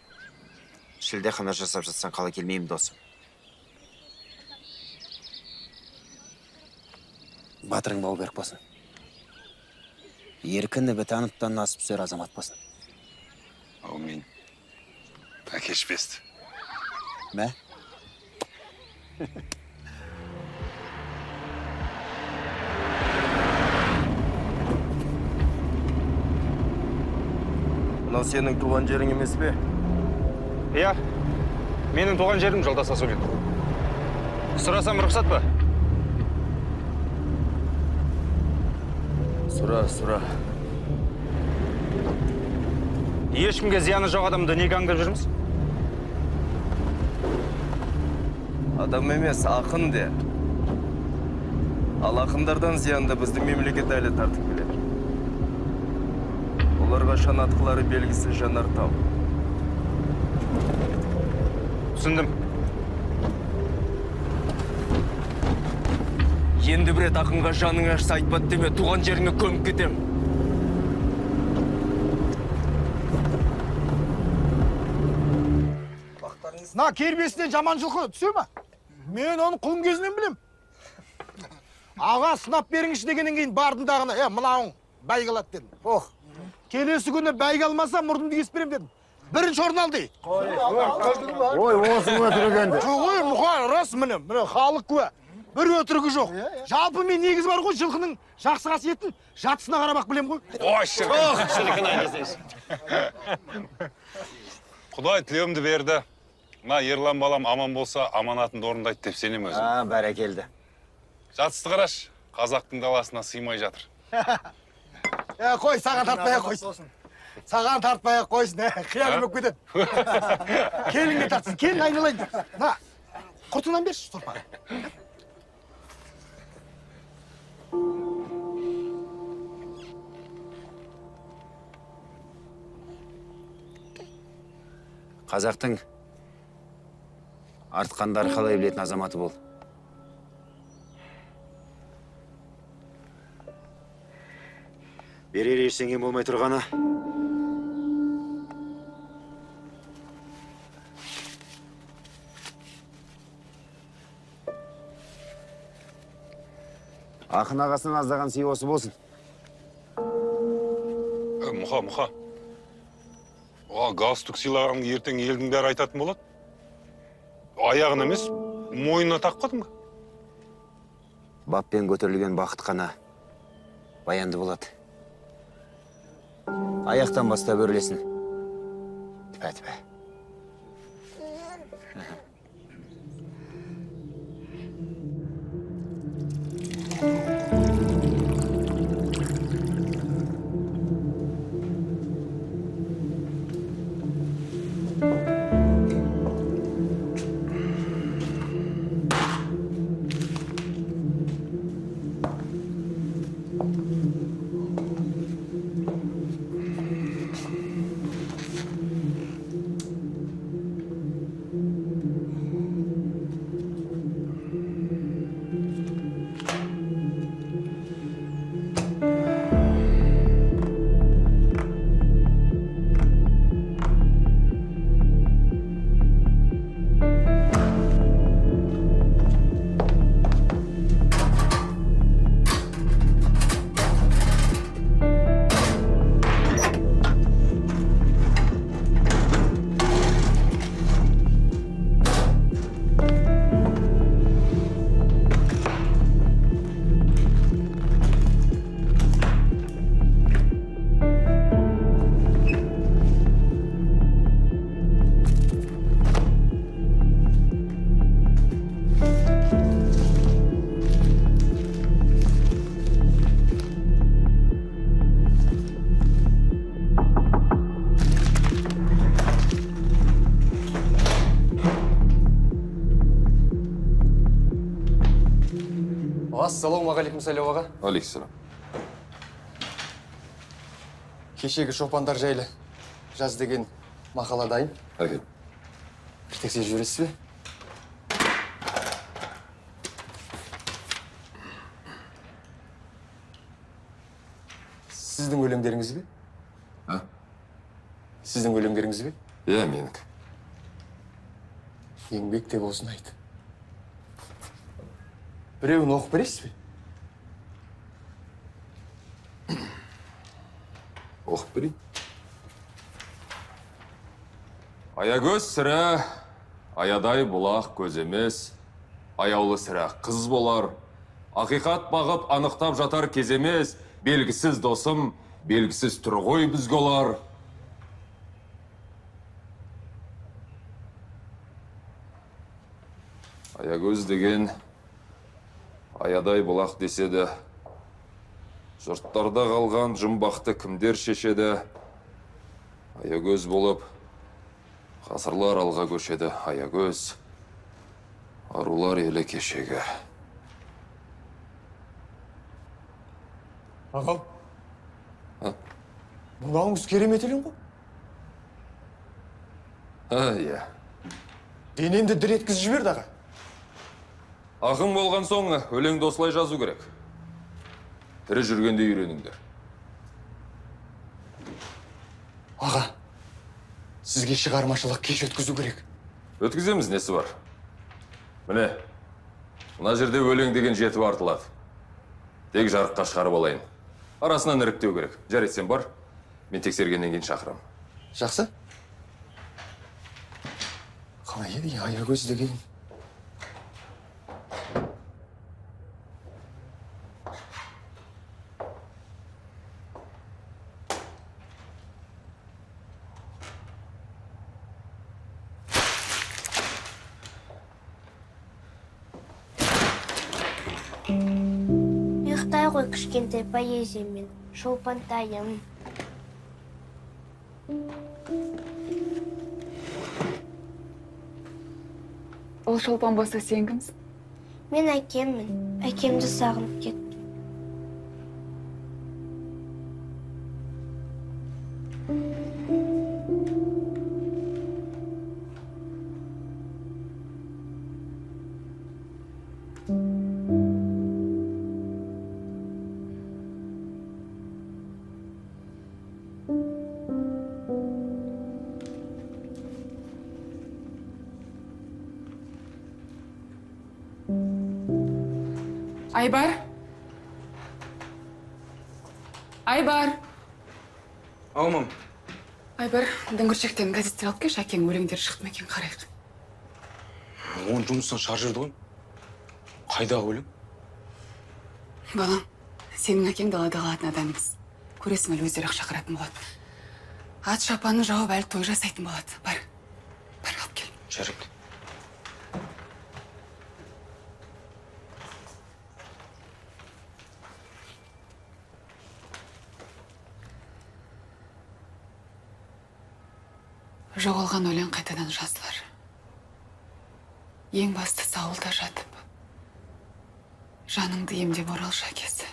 шілдехана жасап жатсан қалай келмеймін досым. Батырың бау берік болсын. Еркіні бітаныптан насып түсер азамат болсын. Аумин. Әкешпесті. Мә? Мынау сенің туған жерің емес пе? Иә, менің туған жерім Жолдас Асылбек. Сұрасам рұқсат па? Сұра. Ешкімге зияны жоқ адамды неге аңдап жүрміз? Адам емес, ақын де. Ал ақындардан зиянды біздің мемлекет әлі тартып келеді. Оларға шанатқылары белгісі жанартау. Түсіндім. Енді бір рет ақынға жаның ашса айтпады деме, туған жеріңе көміп кетем. На, кербесінен жаман жылқы түсе ма? Мен оны құлын кезінен білем. Аға сынап беріңізші дегеннен кейін бардым дағына, мынауың бәйге алады дедім. Келесі күні бәйге алмаса мұрнымды кесіп берем дедім. Бірінші орын алды. Ой, осың өтірігенді. Жоқ, ой, мұқан, рас міне халық куә. Бір өтірігі жоқ. Жалпы мен негіз бар ғой, жылқының жақсы қасиетін жатысына қарамақ білем ғой. Ой, шіркін айдесеш. Құдай тілеуімді берді. Мына ерлан балам аман болса, аманатынды орындайды деп сенем өзім. Бәрекелді. Жатысты қараш, қазақтың даласына сыймай жатыр. Қой, саған тартпай-ақ қойсын. Саған тартпай-ақ қойсын, қиялым өп кетеді. Келіңе тартсын, келің айналайын. На, құртыңнан берші, сұрпаға. Қазақтың артқандары қалай білетін азаматы бол. Берер ештеңе болмай тұрғаны. Ақын ағасынан аздаған сый осы болсын. Мұха. Галстук сыйлағанды ертең елдің бәрі айтатын болады. Аяғын емес, мойнына тақпадың ба? Баппен көтерілген бақыт қана баянды болады. Аяқтан бастап өрлесін. Тіпә. Ассалаумағалейкум, Сәлеу аға. Алейкумсалам. Кешегі шопандар жайлы жаз деген мақала дайын. Әкел. Bir тексеріп жібересіз бе? Сіздің өлеңдеріңіз бе? А? Сіздің өлеңдеріңіз бе? Иә, менікі. Еңбек те болсын айт. Біреуін оқып бересіз бе? Оқып берейін. Аягөз сірә, аядай бұлақ көз емес, аяулы сірә қыз болар. Ақиқат бағып анықтап жатар кез емес, белгісіз досым, белгісіз түрі ғой бізге олар. Аягөз деген аядай бұлақ деседі. Жұрттарда қалған жұмбақты кімдер шешеді? Аягөз болып, ғасырлар алға көшеді. Аягөз, арулар елі кешегі. Ағам. А? Мынауыңыз керемет өлең ғой. Иә. Денемді дір еткізіп жіберді аға. Ақын болған соң өлеңді осылай жазу керек. Тірі жүргенде үйреніңдер. Аға, сізге шығармашылық кеш өткізу керек. Өткіземіз, несі бар? Міне, мына жерде өлең деген жетіп артылады. Тек жарыққа шығарып алайын. Арасынан іріктеу керек. Жарайды, сен бар, мен тексергеннен кейін шақырам. Жақсы. Қалай еді, Аягөз деген? Ұйықтай ғой кішкентай поэзиямен, шолпантайым. Ол шолпан болса сен кімсің? Мен әкеммін. Әкемді сағынып кеттім. Айбар? Айбар? Ау, мам. Айбар, дүңгіршектен газеттер алып кеш, әкең өлеңдері шықты ма екен қарайық. Оны жұмыстан шығарып жіберді ғой. Қайдағы өлең? Балам, сенің әкең далада қалатын адам емес. Көресің әлі өздері-ақ шақыратын болады. Ат шапанын жауып әлі той жасайтын болады. Бар, алып кел. Жарайды. Жоғалған өлең қайтадан жазылар. Ең бастысы ауылда жатып, жаныңды емдеп оралшы әкесі.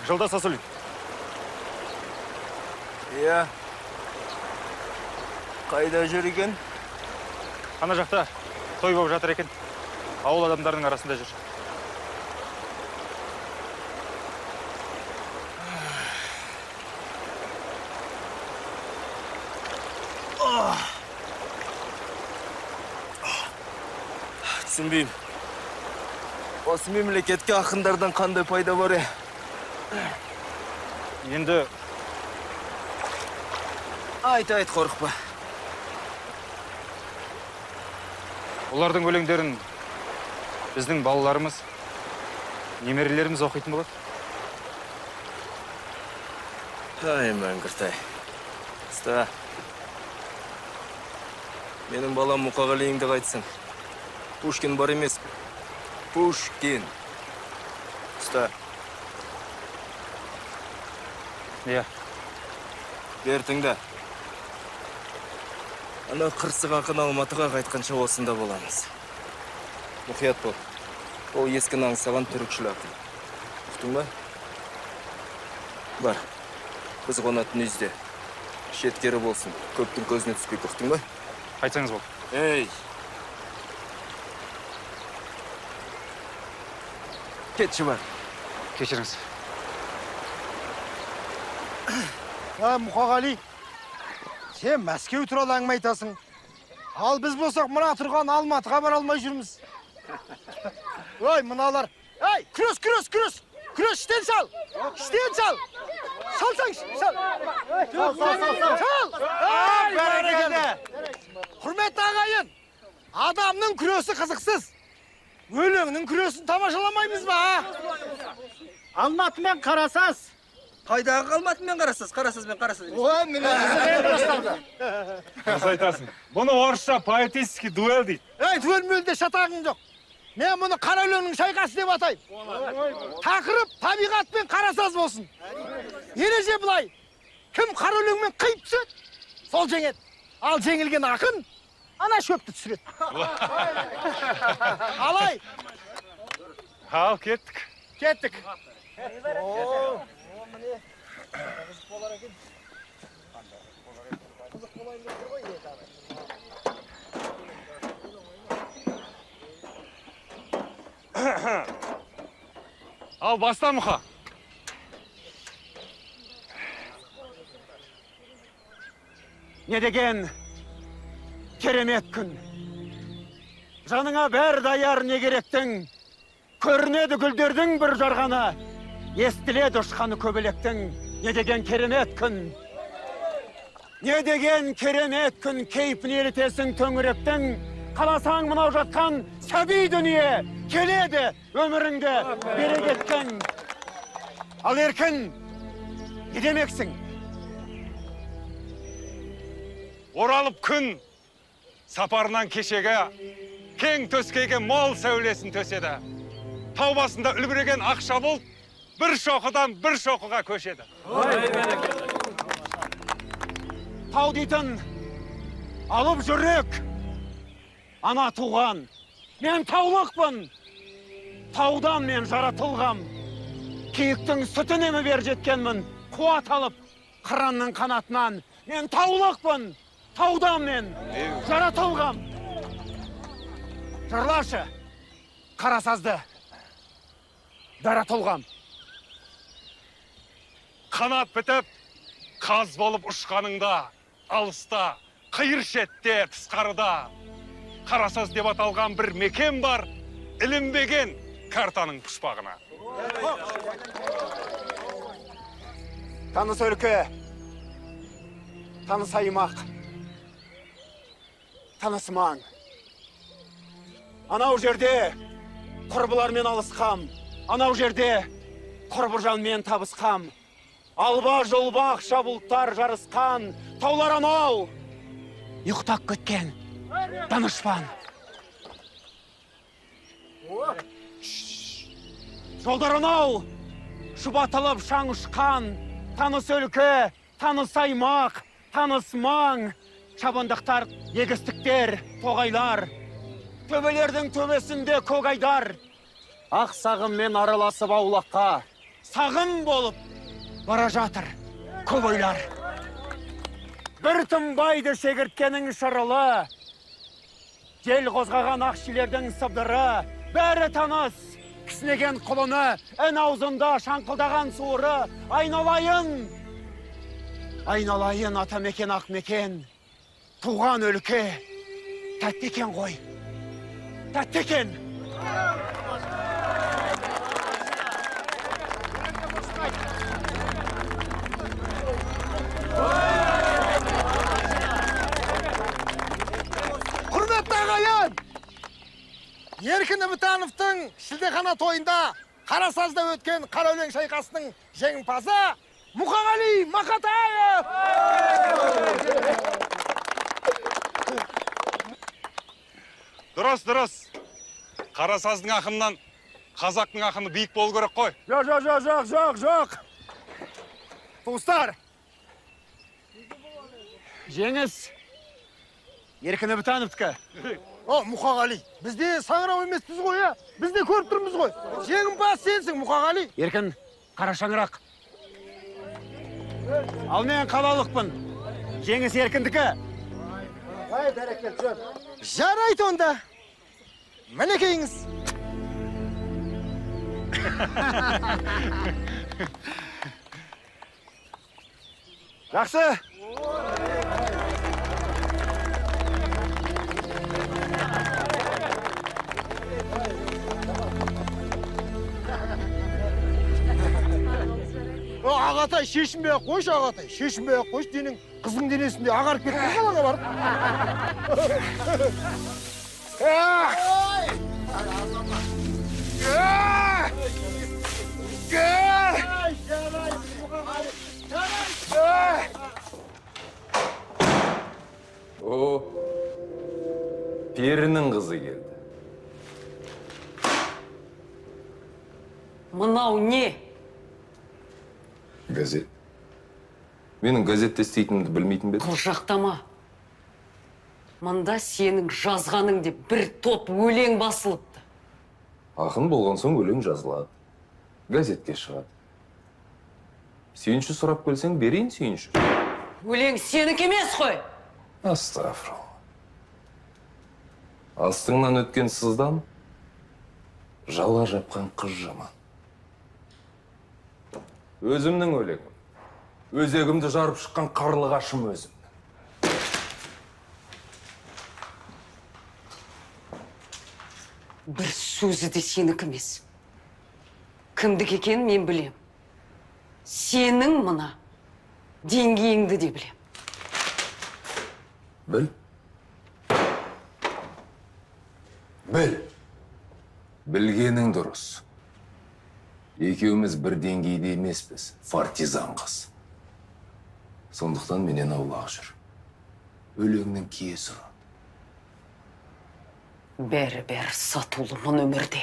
Жолдас Асылбек. Иә. Қайда жүр екен? Ана жақта той болып жатыр екен. Ауыл адамдарының арасында жүр. Түсінбеймін. Осы мемлекетке ақындардан қандай пайда бар е? Енді Айт, қорықпа. олардың өлеңдерін біздің балаларымыз, немерелеріміз оқитын болады. Ай, мәңгіртай. Ұста. Менің балам Мұқағалиіңді қайтсын. Пушкин бар емес. Пушкин. Ұста. Иә. Бер тыңда. Ана қырсық ақын Алматыға қайтқанша осында боламыз. Мұқият бол. Ол ескі аңсаған түрікшіл ақын. Ұқтың ба? Бар. Біз қонатын үйде. Шеткері болсын. Көптің көзіне түспейік, ұқтың ба? Айтсаңыз бол. Ей! Кетші бар. Кешіріңіз. Мұқағали, сен Мәскеу туралы әңгіме айтасың. Ал біз болсақ мына тұрған Алматыға бара алмай жүрміз. Ой, мыналар. Ей, күрес! Күрес, іштен сал! Салсаң, сал! Сал! Ай, бәрекелді! Құрметті ағайын, адамның күресі қызықсыз. Өлеңнің күресін тамашаламаймыз ба? Алматымен қарасаз. Қайдағы Алматымен қарасыз? Ой, міне. Қыз айтасың. Бұны орысша поэтический дуэль дейді. Ей, дуэль-мөлде шатағың жоқ. Мен бұны қара өлеңнің шайқасы деп атайым. Тақырып табиғат пен қарасаз болсын. Ереже былай. Кім қара өлеңмен қиып түседі, сол жеңеді. Ал жеңілген ақын ана шөпті түсіреді. Алай. Ал, кеттік. Кеттік. Ал, баста Мұқа. Не деген керемет күн. Жаныңа бәр даяр не керектің. Көрінеді гүлдердің бір жарғаны. Естіледі ұшқаны көбелектің. Не деген керемет күн. Не деген керемет күн. Кейпін елітесің төңіректің. Қаласаң мынау жатқан сәби дүние. Келеді өміріңді бере кеткен. Ал еркін, не демексің? Оралып күн сапарынан кешегі кең төскейге мол сәулесін төседі. Тау басында үлбіреген ақша бұлт бір шоқыдан бір шоқыға көшеді. Тау дейтін алып жүрек. Ана туған. Мен таулықпын. Таудан мен жаратылғам. Киіктің сүтін емі бер жеткенмін. Қуат алып қыранның қанатынан. Мен таулықпын. Таудан мен жаратылғам. Жырлашы, қарасазды. Жаратылғам. Қанат бітіп, қаз болып ұшқаныңда, алыста, қиыр шетте, тысқарыда. Қарасаз деп аталған бір мекен бар, ілінбеген картаның пұшпағына. Таныс өлке, таныс аймақ, таныс маң. Анау жерде құрбылармен алысқам, анау жерде құрбыжанмен табысқам. Алба жолбақ шабылттар жарысқан, таулар анау, ұйықтап кеткен данышпан. Жолдар анау, шұбатылып шаң ұшқан, таныс өлке, таныс аймақ, таныс маң. Шабындықтар, егістіктер, тоғайлар. Төбелердің төбесінде көгайдар. Ақ сағыммен араласып аулаққа, сағым болып бара жатыр көп ойлар. Бір тынбайды шегірткенің шырылы, жел қозғаған ақшилердің сыбдыры, бәрі таныс. Кісінеген құлыны, ән аузында шаңқылдаған суыры. Айналайын, айналайын атамекен ақмекен. Туған өлке, тәтті екен ғой, тәтті екен. Құрметті ағайын! Еркін Үмітановтың шілдехана тойында Қарасазда өткен қара өлең шайқасының жеңімпазы Мұқағали Мақатаев! дұрыс. Қарасаздың ақынынан қазақтың ақыны биік болу керек қой. Жоқ. Туыстар! Жеңіс! Еркіні бітановтікі. О, Мұқағали, бізде саңырау емеспіз ғой, я. Бізде көріп тұрмыз ғой. Жеңімпаз сенсің, Мұқағали. Еркін, қара шаңырақ. Ал мен қалалықпын. Жеңіс еркіндікі. Ай, бәрекел, жөн. Жарайды онда. Мінекейіңіз. Жақсы. Ағатай, шешінбей-ақ қойшы, Ағатай. Шешінбей-ақ қойшы, денің қыздың денесінде ағарып кетті қалаға барып. О, перінің қызы келді. Мынау не? Газет. Менің газетте істейтінімді білмейтін бе? Қылжақтама. Мында сенің жазғаның деп бір топ өлең басылыпты. Ақын болған соң өлең жазылады. Газетке шығады. Сүйінші сұрап келсең, берейін сүйінші. Өлең сенікі емес қой. Астафыралла. Астыңнан өткен сыздан жала жапқан қыз жаман. Өзімнің өлеңім. Өзегімді жарып шыққан қарлығашым өзімнің. Бір сөзі де сенікі емес. Кімдік екенін мен білем. Сенің мына деңгейіңді де білем. Біл. Біл. Білгенің дұрыс. Екеуміз бір деңгейде емеспіз, партизан қыз. Сондықтан менен аулақ жүр. Өлеңнің киесі ұрады. Бәрі сатулы мұн өмірде.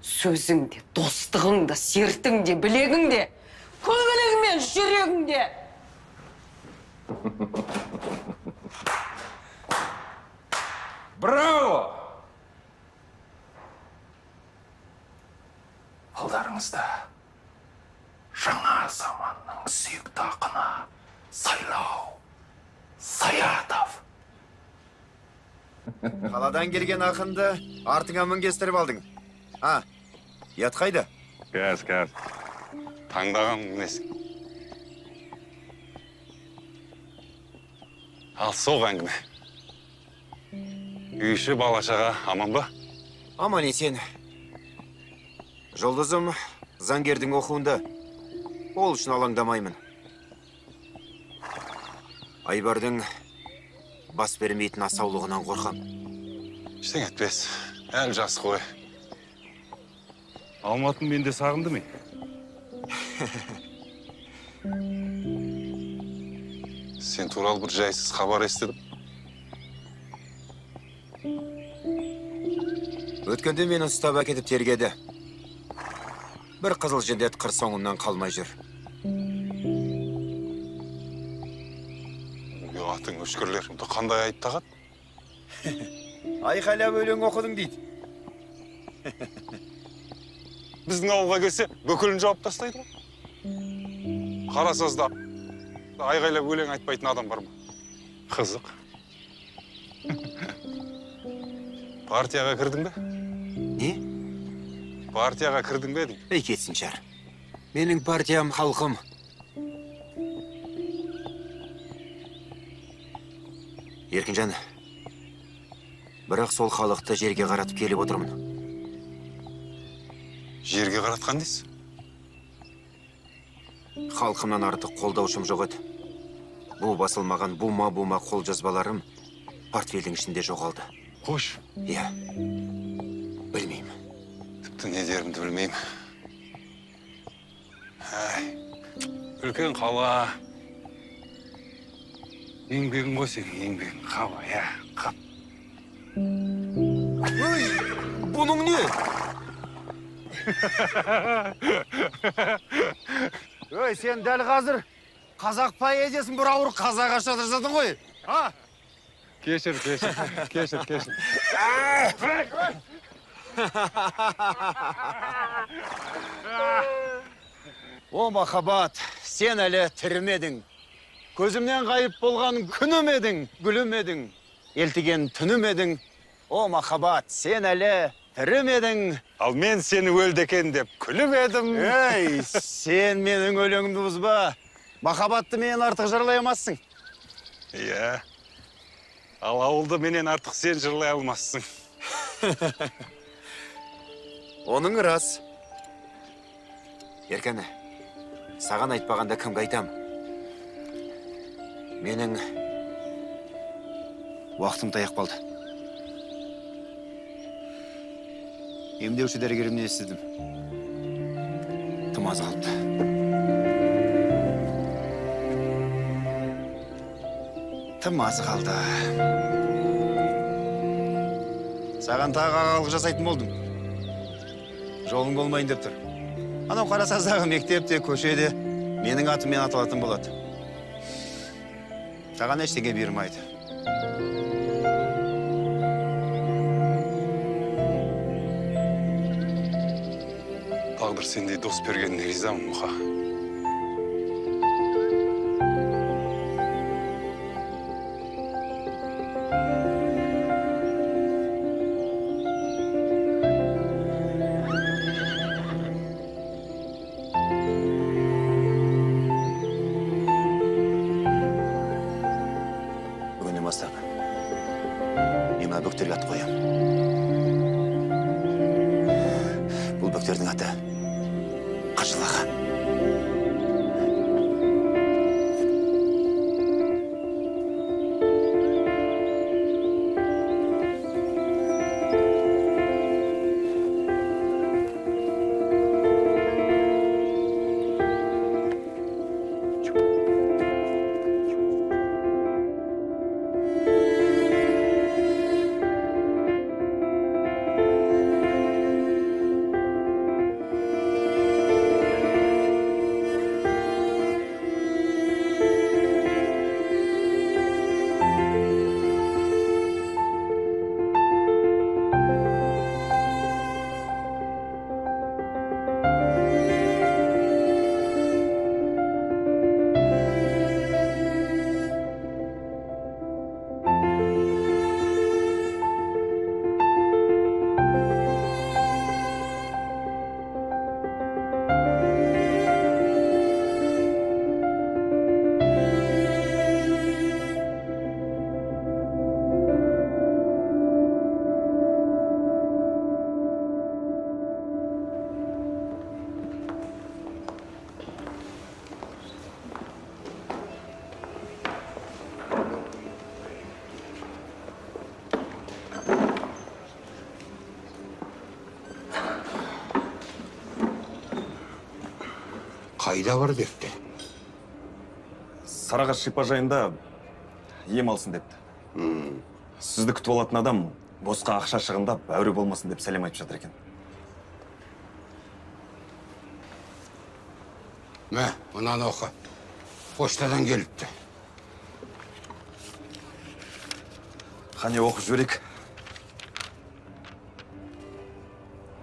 Сөзің де, достығың да, сертің де, білегің де, көңілің мен жүрегің де. Браво! Алдарыңызда жаңа заманның сүйікті ақыны Сайлау Саятов. Қаладан келген ақынды артыңа мінгестіріп алдың. Ят қайда? Кәз. Таңдаған мінесің. Ал соқ әңгіме. Үй іші бала-шаға аман ба? Аман есен. Жұлдызым заңгердің оқуында. Ол үшін алаңдамаймын. Айбардың бас бермейтін асаулығынан қорқам. Ештең етпес. Әл жас қой. Алматын мен де сағынды ме? Сен туралы бір жайсыз хабар естідім. Өткенде мені ұстап әкетіп тергеді. Бір қызыл жендет қыр соңымнан қалмай жүр. Атың өшкірлер, қандай айыптаған? Айқайлап өлең оқыдың дейді. Біздің ауылға келсе, бүкілін жауап тастайды ғой. Қарасазда айқайлап өлең айтпайтын адам бар ма? Қызық. Партияға кірдің бе? Не? Партияға кірдің бе дейм? Ей кетсін жар. Менің партиям халқым. Еркінжан, бірақ сол халықты жерге қаратып келіп отырмын. Жерге қаратқан дейсіз? Халқымнан артық қолдаушым жоқ еді. Бұл басылмаған бума қол жазбаларым портфелдің ішінде жоғалды. Қош. Иә, білмеймін. Тіпті не дерімді білмеймін. Үлкен қала. Еңбегін ғой сен, еңбегін қала, қап. Bunun ne? Ey sen dәл қазір қазақ поэзиясын бір ауыр қазақ ашадырсадың ғой. Ha? Кешір. О, махаббат, сен әлі тірімедің. Көзімнен ғайып болған күнім едің, гүлім едің. Елтіген түнім едің. О, махаббат, сен әлі тірім едің. Ал мен сені өлді екен деп күліп едім. Ей, сен менің өлеңімді бұзба. Махаббатты менен артық жырлай алмассың. Иә. Ал ауылды менен артық сен жырлай алмассың. Оның рас. Еркені, саған айтпағанда кімге айтам? Менің Уақытым таяқ қалды. Емдеуші дәрігерімнен естідім. Тым аз қалыпты. Тым аз қалды. Саған тағы ағалық жасайтын болдым. Жолың болмайын деп тұр. Анау Қарасаздағы мектепте, көшеде менің атыммен аталатын болады. Саған ештеңе бермайды. Тағдыр сендей дос бергеніне ризамын, Мұха. бүгіннен бастап мен мына бөктерге ат қоям. Бұл бөктердің аты Қыжыл аға. Қайда бар депті? Сарыағаш шипажайында ем алсын депті. Сізді күтіп алатын адам босқа ақша шығындап, әуре болмасын деп сәлем айтып жатыр екен. Мә, мұнаны оқы. Поштадан келіпті. Қане оқып жіберейік.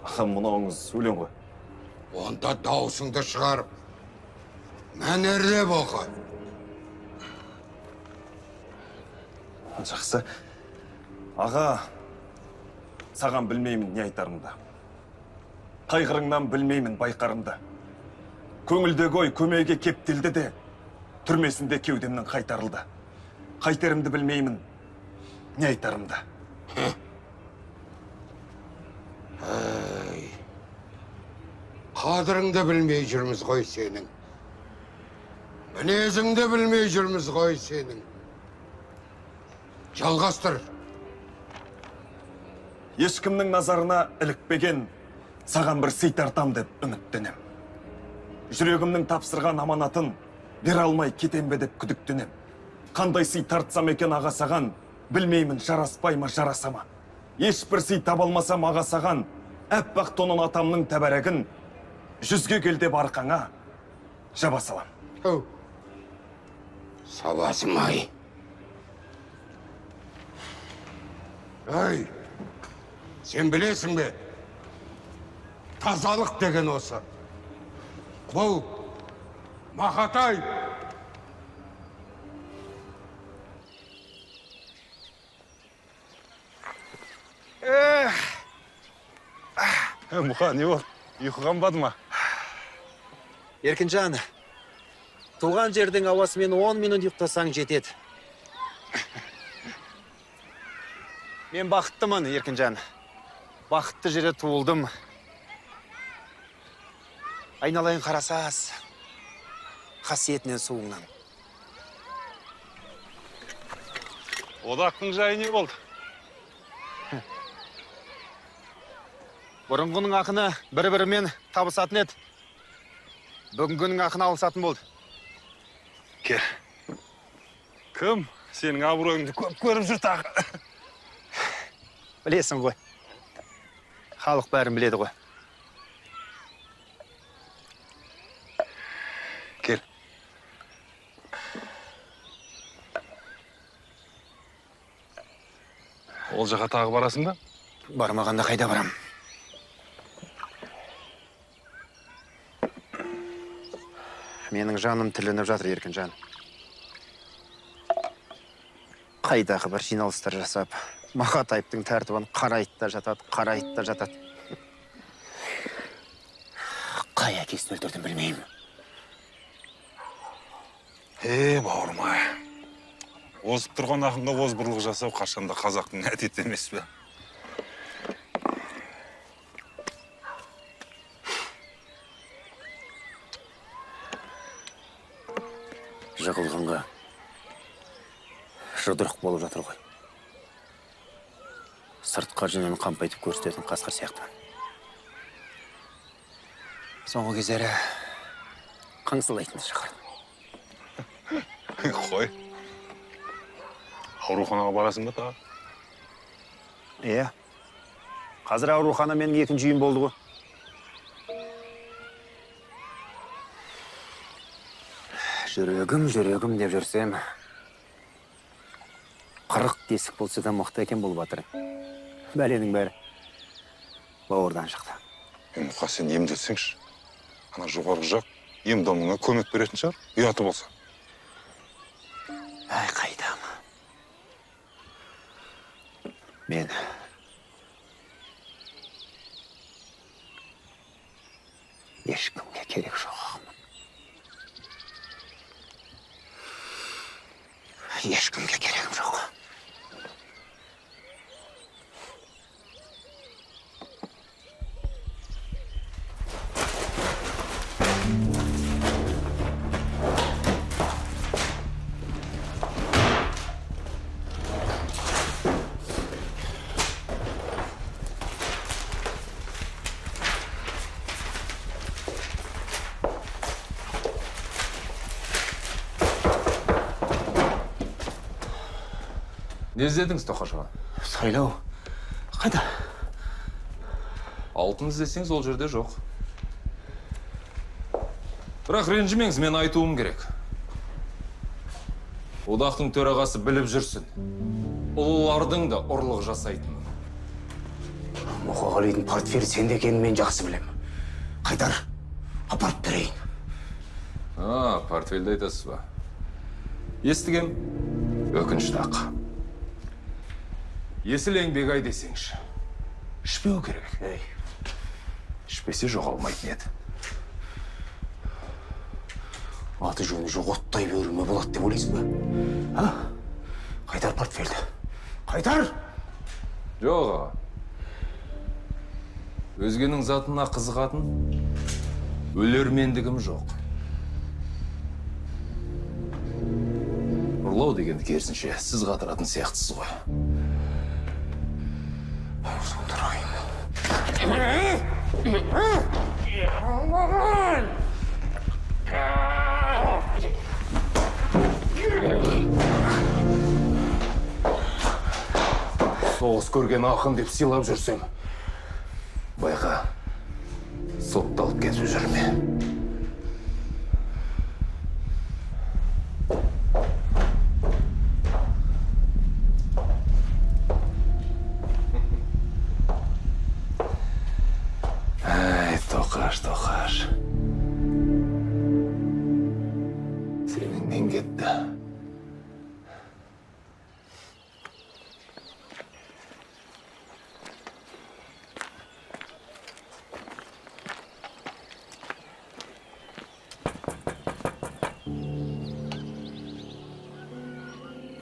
Ақам, мынауыңыз өлең ғой. Онда даусыңды шығарып, мәнерлеп оқы. Жақсы. Аға, саған білмеймін не айтарымды. Қайғырыңнан білмеймін байқарымды. Көңілдегі ой көмейге кептелді де, түрмесінде кеудемнің қайтарылды. Қайтерімді білмеймін не айтарымды. Қадырыңды білмей жүрміз ғой сенің. Мінезіңді білмей жүрміз ғой сенің. Жалғастыр. Ешкімнің назарына ілікпеген, саған бір сый тартам деп үміттенем. Жүрегімнің тапсырған аманатын бере алмай кетем бе деп күдіктенем. Қандай сый тартсам екен аға саған, білмеймін жараспай ма жараса ма. ешбір сый таба алмаса маға саған, әппақ тонын атамның тәбәрәгін, 100-ге келде барқаңа, жаба салам. Сабасым ай. Ай, сен білесің бе? Тазалық деген осы. Бұл Мақатай. Мұқа, не болды? Ұйқы қанбады ма? Еркінжан, туған жердің ауасымен 10 минут ұйықтасаң жетеді. Мен бақыттымын, Еркінжан. Бақытты жерде туылдым. Айналайын қарасас, қасиетінен суыңнан. Одақтың жайы не болды? Бұрынғының ақыны бір-бірімен табысатын еді. Бүгінгінің ақыны алысатын болды. Кел. Кім? Сенің абыройыңды көп көріп жүр тағы. Білесің ғой. Халық бәрін біледі ғой. Кел. Ол жаққа тағы барасың ба? Бармағанда қайда барам? Менің жаным тілініп жатыр, Еркінжан. Қайдағы бір жиналыстар жасап, Мақатаевтың тәртібін қарайды да жатады. Қай әкесін өлтірдім білмеймін. Бауырмай. Озып тұрған ақынға озбырлық жасау қашанда қазақтың әдеті емес пе? Жығылғанға жұдырық болып жатыр ғой. Сыртқа жүнін қампайтып көрсететін қасқыр сияқты. Соңғы кездері қаңсылайтынды шығарды. Қой. Ауруханаға барасың ба тағы? Иә. Қазір аурухана менің екінші үйім болды ғой. Жүрегім деп жүрсем, 40 тесік болса да мықты екен бұл батыр. Бәленің бәрі бауырдан шықты. Мұқа, сен емделсеңші. Ана жоғарғы жақ ем-домыңа көмек беретін шығар, ұяты болса. Әй, қайдам. Мен ешкімге керек жоқ. Ешкімге керегім жоқ. Не іздедіңіз, Тоқашыға? Сайлау. Қайда? Алтын іздесеңіз, ол жерде жоқ. Бірақ ренжімеңіз, мен айтуым керек. Одақтың төрағасы біліп жүрсін. Ұлылардың да ұрлық жасайтын. Мұқағалидың портфелі сенде екенін мен жақсы білем. Қайдар, апарып берейін. Портфельді айтасыз ба? Естігем, өкінішті ақ. Есіл еңбек ай десеңші. Ішпеу керек. Ішпесе жоғалмайтын еді. Аты жөні жоқ оттай бөріме болады деп ойлайсың ба? Қайдар портфелді. Қайдар! Жоқ аға. Өзгенің затына қызығатын өлермендігім жоқ. Ұрлау дегенді керісінше сіз қатыратын сияқтысыз ғой. соғыс көрген ақын деп сыйлап жүрсең, байқа, сотталып кетіп жүрме. Ай, тоқаш. Сеніңнен кетті.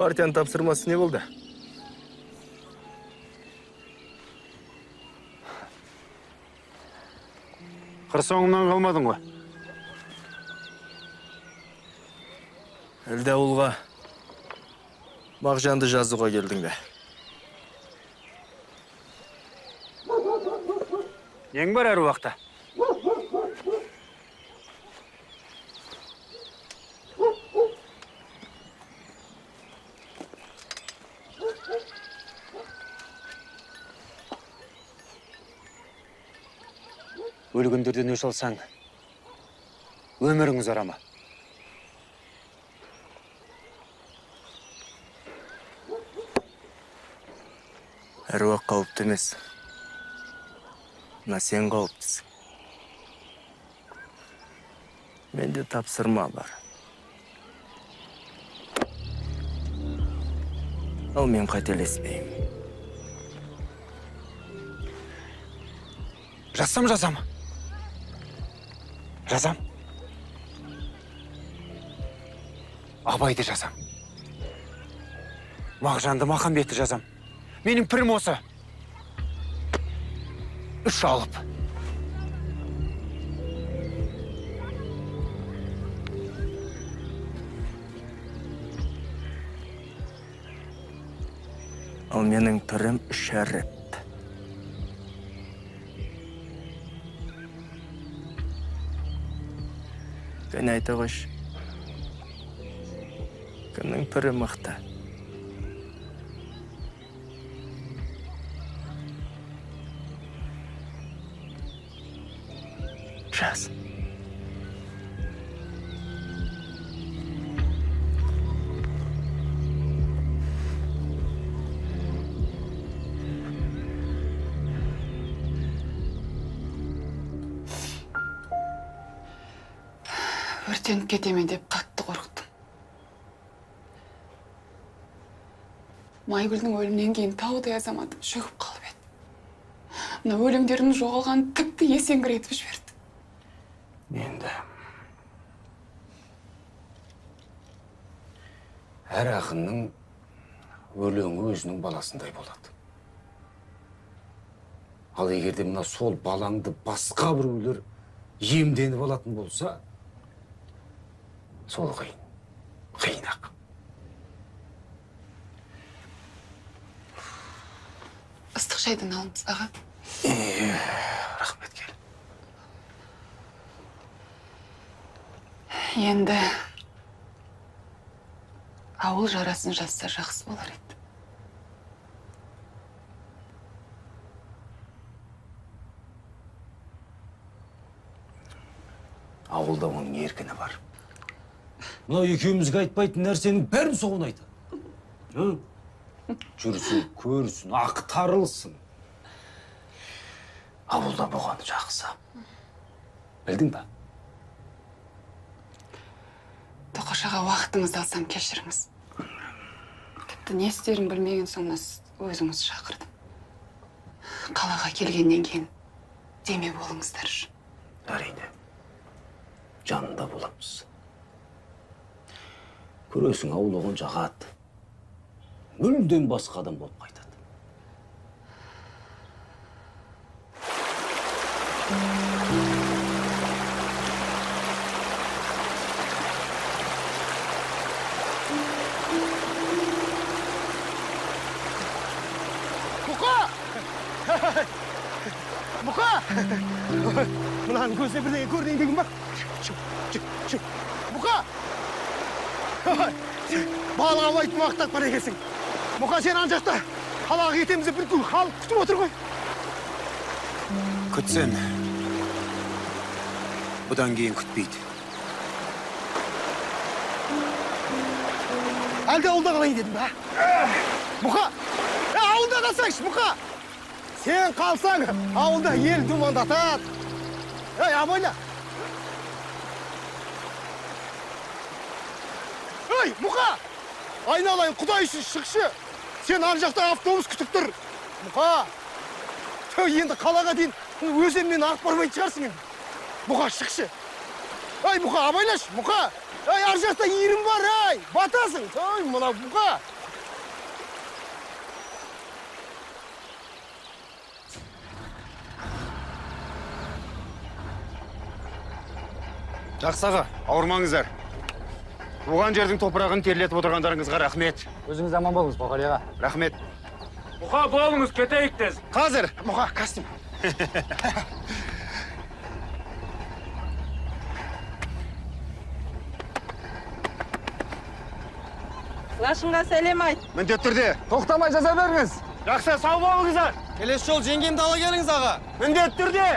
Партияның тапсырмасы не болды? Қыр соңымнан қалмадың ғой. Әлде ауылға Мағжанды жазуға келдің бе? Нең бар әр уақытта? Өлгендерден өш алсаң, өміріңіз арама. Әруақ қауіпті емес. Мына сен қауіптісің. Менде тапсырма бар. Ал мен қателеспеймін. Жазсам. Жазам. Абайды жазам. Мағжанды, Махамбетті жазам. Менің пірім осы. 3 алып. Ал менің пірім Шәріп. Кәне айта қойшы. Кімнің пірі мықты? Жаз. Өртеніп кетеме деп қатты қорықтым. Майгүлдің өлімнен кейін таудай азаматым шөгіп қалып еді. Мына өлеңдерінің жоғалған тіпті есеңгіретіп жіберді. Енді әр ақынның өлеңі өзінің баласындай болады. Ал егерде мына сол балаңды басқа біреулер иемденіп алатын болса, сол қиын ақ. Ыстық шайдан алыңыз, аға. Рахмет, кел. Енді ауыл жарасын жазса жақсы болар еді. Ауылда оның еркіні бар. Мынау екеумізге айтпайтын нәрсенің бәрін соған айтады. Жүрсін, көрсін, ақтарылсын. Ауылда болған жақсы. Білдің ба? Тоқаш аға, уақытыңызды алсам кешіріңіз. Тіпті не істерін білмеген соң өзіңіз шақырдым. Қалаға келгеннен кейін деме болыңыздар үшін. Әрине, жанында боламыз. Көресің, ауыл оған жағады. Мүлден басқа адам болып қайтады. Мұқа! Мынаның көзіне бірдеңе көрінейін деген ба? Мұқа! Балға аулайтын уақыт бар екенсің. Мұқа, сен ан жақта қалаға кетеміз деп бүткіл халық күтіп отыр ғой. Күтсін. Бұдан кейін күтпейді. Әлде ауылда қалайын дедім, ба? Мұқа! Ауылда қалсаңшы, Мұқа! Сен қалсаң, ауылда ел думандатады. Абайла! Мұқа! Айналайын, құдай үшін шықшы! Сен ар жақта автобус күтіп тұр. Мұқа! Енді қалаға дейін өзенмен ағып бармайтын шығарсың енді. Мұқа, шықшы! Мұқа, абайлаш, Мұқа! Ар жақта иірім бар, батасың! Мына, Мұқа! Жақсы аға, ауырмаңыздар. Туған жердің топырағын терлетіп отырғандарыңызға рахмет. Өзіңіз аман болыңыз, Боқали аға. Рахмет. Мұқа болыңыз, кетейік тез. Қазір. Мұқа, костюм. Лашынға сәлем айт. Міндетті түрде. Тоқтамай жаза беріңіз. Жақсы, сау болыңыздар. Келесі жол жеңгемді ала келіңіз аға. Міндетті түрде.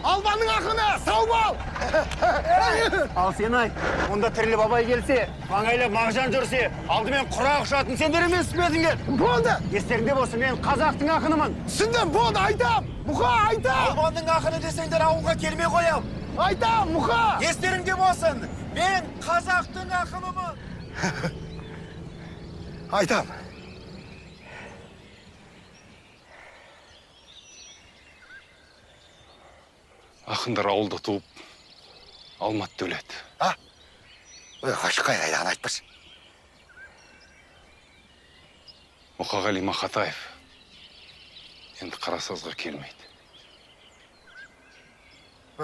Албанның ақыны, сау бол! Ал сен ай, онда тіріліп абай келсе, маңайлап мағжан жүрсе, алдымен құрақ ұшатын сендер емес пе Болды! Естеріңде болсын, мен қазақтың ақынымын. Түсіндім, болды, айтам! Мұқа, айтам! Албанның ақыны десеңдер ауылға келмей қоям. Айтам, Мұқа! Естеріңде болсын, мен қазақтың ақынымын. Айтам. Ақындар ауылда туып, алматты өледі. Ғашықай айдаған айтпас. Мұқағали Мақатаев енді Қарасазға келмейді.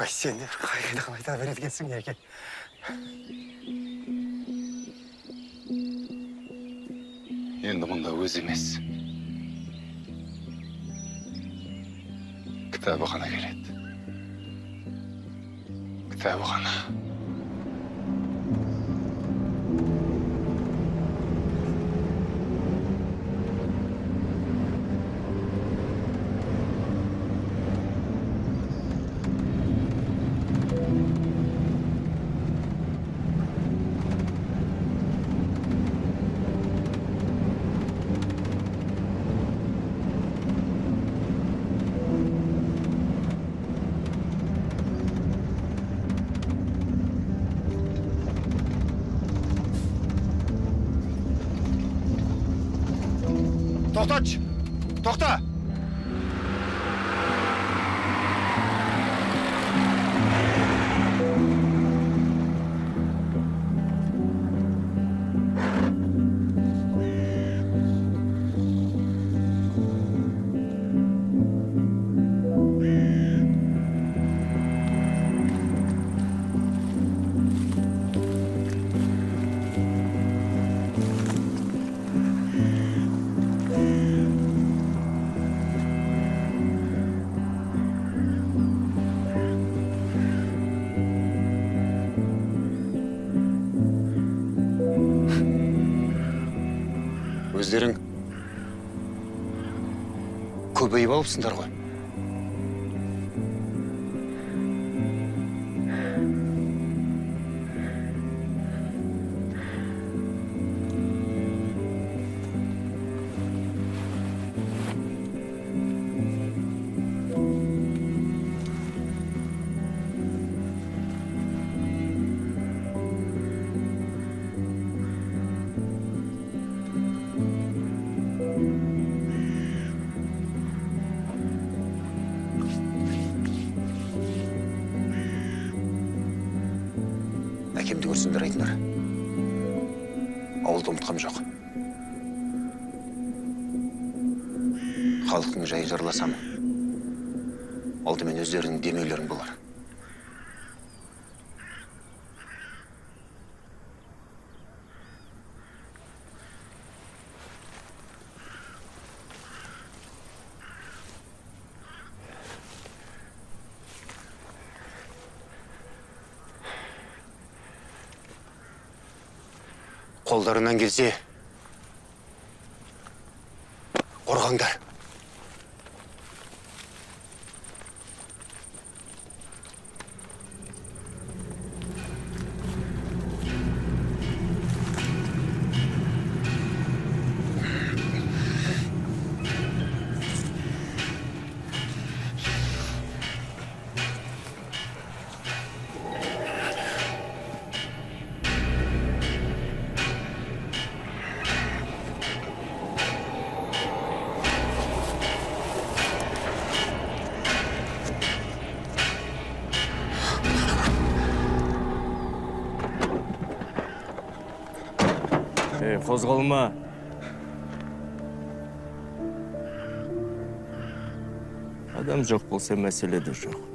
Сен қайда айта береді екенсің, еке. Енді мұнда өз емес. Кітабы ғана келеді. Кітабы ғана. Тоқтач! Тоқта! Өздерің көбейіп алыпсыңдар ғой. Әкемді көрсеңдер айтыңдар. Ауылды ұмытқам жоқ. Халықтың жайын жырласам, алдымен өздерінің демеулерің болар. Қолдарынан келсе, Қорғаңдар. Қозғалма. Адам жоқ болса мәселе де жоқ.